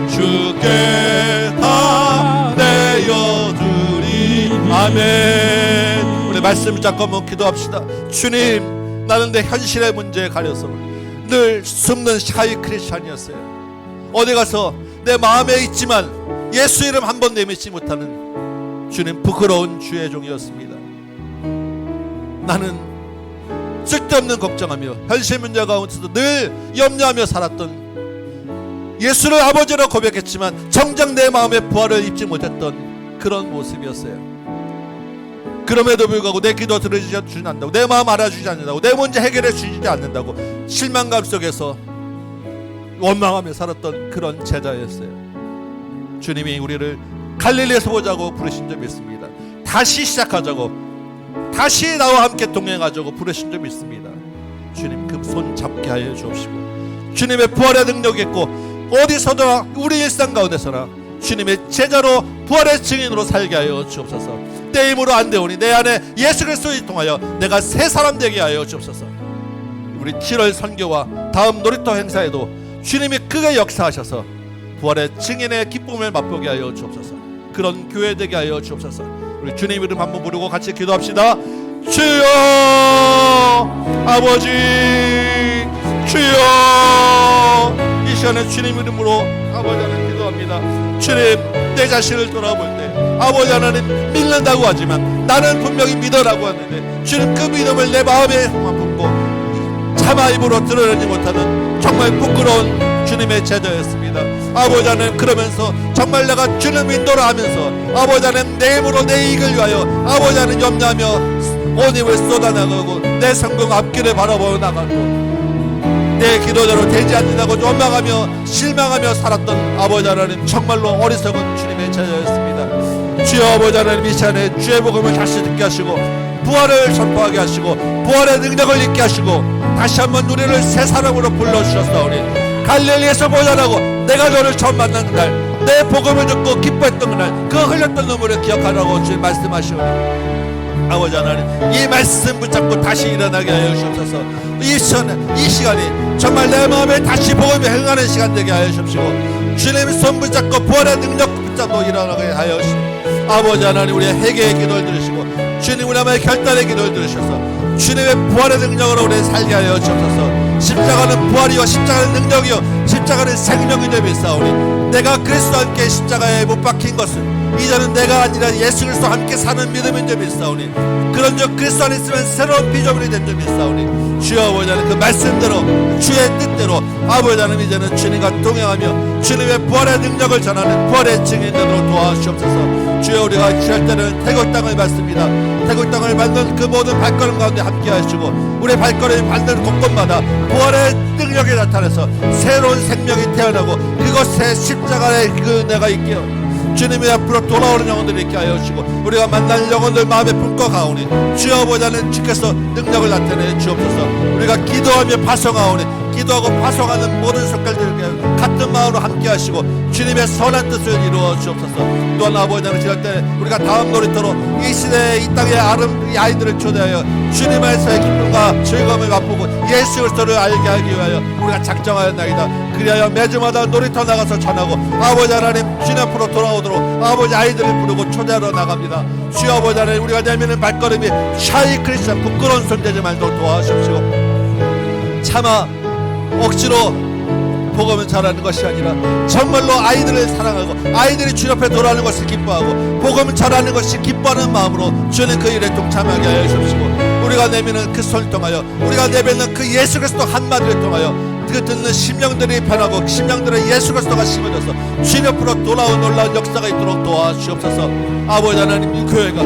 주께 다 내어주리. 아멘. 우리 말씀 잡고 한번 기도합시다. 주님, 나는 내 현실의 문제에 가려서 늘 숨는 샤이 크리스찬이었어요. 어디 가서 내 마음에 있지만 예수 이름 한 번 내밀지 못하는 주님 부끄러운 주의 종이었습니다. 나는 쓸데없는 걱정하며 현실 문제 가운데서도 늘 염려하며 살았던, 예수를 아버지로 고백했지만 정작 내 마음에 부활을 입지 못했던 그런 모습이었어요. 그럼에도 불구하고 내 기도 들어주지 않는다고, 내 마음 알아주지 않는다고, 내 문제 해결해 주지 않는다고 실망감 속에서 원망하며 살았던 그런 제자였어요. 주님이 우리를 갈릴리에서 보자고 부르신 점이 있습니다. 다시 시작하자고, 다시 나와 함께 동행하자고 부르신 점이 있습니다. 주님 그 손 잡게 하여 주옵시고, 주님의 부활의 능력이 있고 어디서나 우리 일상 가운데서나 주님의 제자로 부활의 증인으로 살게 하여 주옵소서. 내 힘으로 안 되오니 내 안에 예수 그리스도를 통하여 내가 새 사람 되게 하여 주옵소서. 우리 7월 선교와 다음 놀이터 행사에도 주님이 크게 역사하셔서 부활의 증인의 기쁨을 맛보게 하여 주옵소서. 그런 교회 되게 하여 주옵소서. 우리 주님 이름 한번 부르고 같이 기도합시다. 주여 아버지, 주여, 이 시간에 주님 이름으로 아버지 하나님 기도합니다. 주님, 내 자신을 돌아볼 때 아버지 하나님 믿는다고 하지만 나는 분명히 믿어라고 하는데 주님 그 믿음을 내 마음에만 품고 차마 입으로 드러내지 못하는 정말 부끄러운 주님의 제자였습니다. 아버지 하나님, 그러면서 정말 내가 주님 인도를 하면서 아버지 하나님 내 힘으로 내 이익을 위하여 아버지 하나님 염려하며 온 힘을 쏟아나가고 내 성공 앞길을 바라보며 나가고 내 기도대로 되지 않는다고 원망하며 실망하며 살았던 아버지 하나님, 정말로 어리석은 주님의 제자였습니다. 주여 아버지 하나님, 이 시간에 주의 복음을 다시 듣게 하시고 부활을 선포하게 하시고 부활의 능력을 잊게 하시고 다시 한번 우리를 새 사람으로 불러주셨사오니 갈릴리에서 보자라고 내가 너를 처음 만난 날 내 복음을 듣고 기뻐했던 그날 그 흘렸던 눈물을 기억하라고 주님 말씀하시오니 아버지 하나님, 이 말씀 붙잡고 다시 일어나게 하여 주옵소서. 이 시간이 정말 내 마음에 다시 복음이 행하는 시간 되게 하여 주옵시고 주님의 손 붙잡고 부활의 능력 붙잡고 일어나게 하여 주옵시고 아버지 하나님, 우리의 회개의 기도를 들으시고 주님 우리 아버지의 결단의 기도를 들으셔서 주님의 부활의 능력으로 우리 살게 하여 주옵소서. 십자가는 부활이요 십자가는 능력이요 십자가는 생명인 줄 믿사오니 내가 그리스도와 함께 십자가에 못 박힌 것은 이제는 내가 아니라 예수 그리스도와 함께 사는 믿음인 줄 믿사오니 그런즉 그리스도 안에 있으면 새로운 피조물이 된 줄 믿사오니 주여 아버지 하나님 그 말씀대로 주의 뜻대로 아버지 하나님 이제는 주님과 동행하며 주님의 부활의 능력을 전하는 부활의 증인들로 도와주옵소서. 주여 우리가 취할 때는 태국 땅을 밟습니다. 태국 땅을 밟는 그 모든 발걸음 가운데 함께 하시고 우리의 발걸음이 밟는 곳곳마다 부활의 능력이 나타나서 새로운 생명이 태어나고 그것에 십자가의 그 은혜가 있게 주님의 앞으로 돌아오는 영혼들이 있게 하여 주시고 우리가 만난 영혼들 마음에 품고 가오니 주여 보자는 주께서 능력을 나타내 주옵소서. 우리가 기도하며 파송하오니 기도하고 파송하는 모든 속갈들에게 같은 마음으로 함께 하시고 주님의 선한 뜻을 이루어 주옵소서. 또한 아버지 하나님 지날 때 우리가 다음 놀이터로 이 시대에 이 땅의 이 아이들을 초대하여 주님 안에서의 기쁨과 즐거움을 맛보고 예수 그리스도를 알게 하기 위하여 우리가 작정하였나이다. 그리하여 매주마다 놀이터 나가서 전하고 아버지 하나님 주님 앞으로 돌아오도록 아버지 아이들을 부르고 초대하러 나갑니다. 주여 아버지 하나님 우리가 내미는 발걸음이 샤이 크리스찬 부끄러운 손되지 말도록 도와주십시오. 차마 억지로 복음을 전하는 것이 아니라 정말로 아이들을 사랑하고 아이들이 주 옆에 돌아오는 것을 기뻐하고 복음을 전하는 것이 기뻐하는 마음으로 주는 그 일에 동참하게 하여 주십시고 우리가 내미는 그 손을 통하여 우리가 내뱉는 그 예수 그리스도 한마디를 통하여 그 듣는 심령들이 변하고 심령들의 예수 그리스도가 심어져서 주님 옆으로 돌아온 놀라운 역사가 있도록 도와주옵소서. 아버지 하나님 이 교회가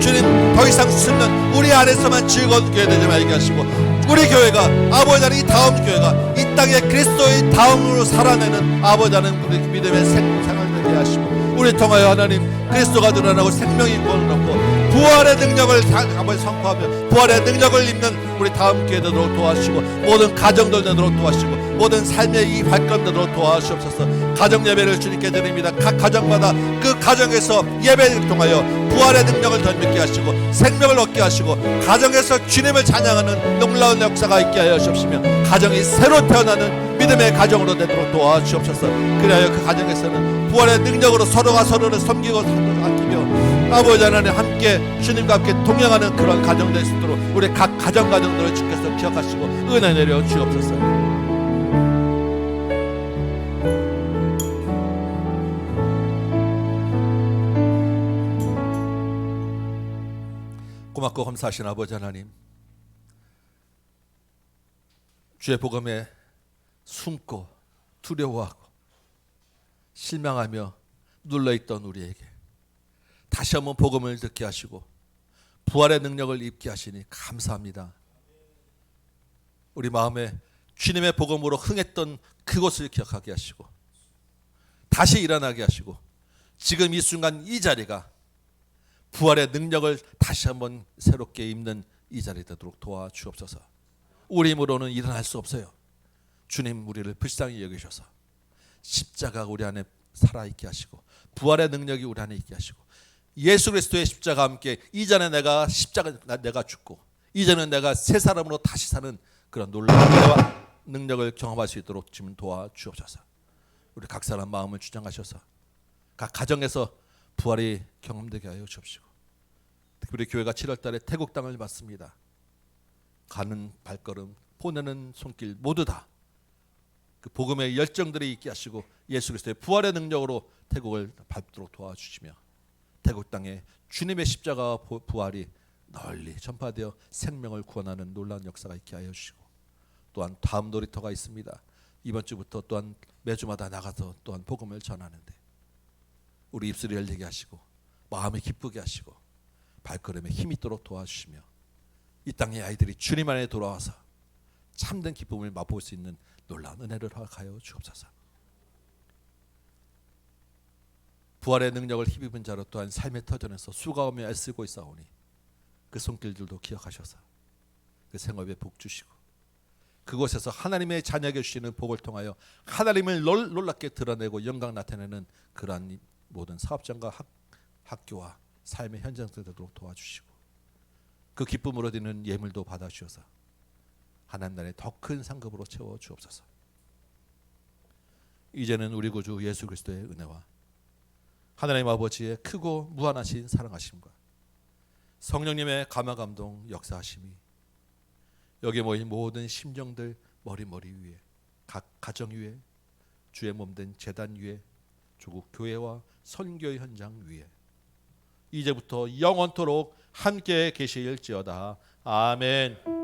주님 더 이상 숨는 우리 안에서만 즐거운 교회 되지 말게 하시고 우리 교회가 아버지 하나님 이 다음 교회가 이 땅에 그리스도의 다음으로 살아내는 아버지 하나님 우리 믿음의 생생을 되게 하시고 우리 통하여 하나님 그리스도가 드러나고 생명이 구원을 얻고 부활의 능력을 아버지 선포하며 부활의 능력을 입는 우리 다음 교회 되도록 도와주시고 모든 가정들 되도록 도와주시고 모든 삶의 이 발걸음 되도록 도와주시옵소서. 가정 예배를 주님께 드립니다. 각 가정마다 그 가정에서 예배를 통하여 부활의 능력을 덧입게 하시고 생명을 얻게 하시고 가정에서 주님을 찬양하는 놀라운 역사가 있게 하여 주옵시며 가정이 새로 태어나는 믿음의 가정으로 되도록 도와주옵소서. 그리하여 그 가정에서는 부활의 능력으로 서로가 서로를 섬기고 아끼며 아버지 하나님 함께 주님과 함께 동행하는 그런 가정될 수 있도록 우리 각 가정들을 주께서 기억하시고 은혜 내려 주옵소서. 고맙고 감사하신 아버지 하나님, 주의 복음에 숨고 두려워하고 실망하며 눌러있던 우리에게 다시 한번 복음을 듣게 하시고 부활의 능력을 입게 하시니 감사합니다. 우리 마음에 주님의 복음으로 흥했던 그곳을 기억하게 하시고 다시 일어나게 하시고 지금 이 순간 이 자리가 부활의 능력을 다시 한번 새롭게 입는 이 자리 되도록 도와주옵소서. 우리 힘으로는 일어날 수 없어요. 주님 우리를 불쌍히 여기셔서 십자가가 우리 안에 살아있게 하시고 부활의 능력이 우리 안에 있게 하시고 예수 그리스도의 십자가와 함께 이전에 내가 죽고 이제는 내가 새 사람으로 다시 사는 그런 놀라운 능력을 경험할 수 있도록 주님 도와주옵소서. 우리 각 사람 마음을 주장하셔서 각 가정에서 부활이 경험되게 하여 주옵시고 특별히 교회가 7월 달에 태국 땅을 받습니다. 가는 발걸음 보내는 손길 모두 다 그 복음의 열정들이 있게 하시고 예수 그리스도의 부활의 능력으로 태국을 밟도록 도와주시며 태국 땅에 주님의 십자가와 부활이 널리 전파되어 생명을 구원하는 놀라운 역사가 있게 하여 주시고 또한 다음 놀이터가 있습니다. 이번 주부터 또한 매주마다 나가서 또한 복음을 전하는데 우리 입술이 열리게 하시고 마음이 기쁘게 하시고 발걸음에 힘이 있도록 도와주시며 이 땅의 아이들이 주님 안에 돌아와서 참된 기쁨을 맛볼 수 있는 놀라운 은혜를 허락하여 주옵소서. 부활의 능력을 힘입은 자로 또한 삶의 터전에서 수고하며 애쓰고 있사오니 그 손길들도 기억하셔서 그 생업에 복 주시고 그곳에서 하나님의 자녀에게 주시는 복을 통하여 하나님을 놀랍게 드러내고 영광 나타내는 그러한 모든 사업장과 학교와 삶의 현장들 되도록 도와주시고 그 기쁨으로 드리는 예물도 받아주셔서 하나님 나라의 더 큰 상급으로 채워 주옵소서. 이제는 우리 구주 예수 그리스도의 은혜와 하나님 아버지의 크고 무한하신 사랑하심과 성령님의 감화 감동 역사하심이 여기 모인 모든 심령들 머리 위에, 각 가정 위에, 주의 몸된 제단 위에, 조국 교회와 선교 현장 위에 이제부터 영원토록 함께 계실지어다. 아멘.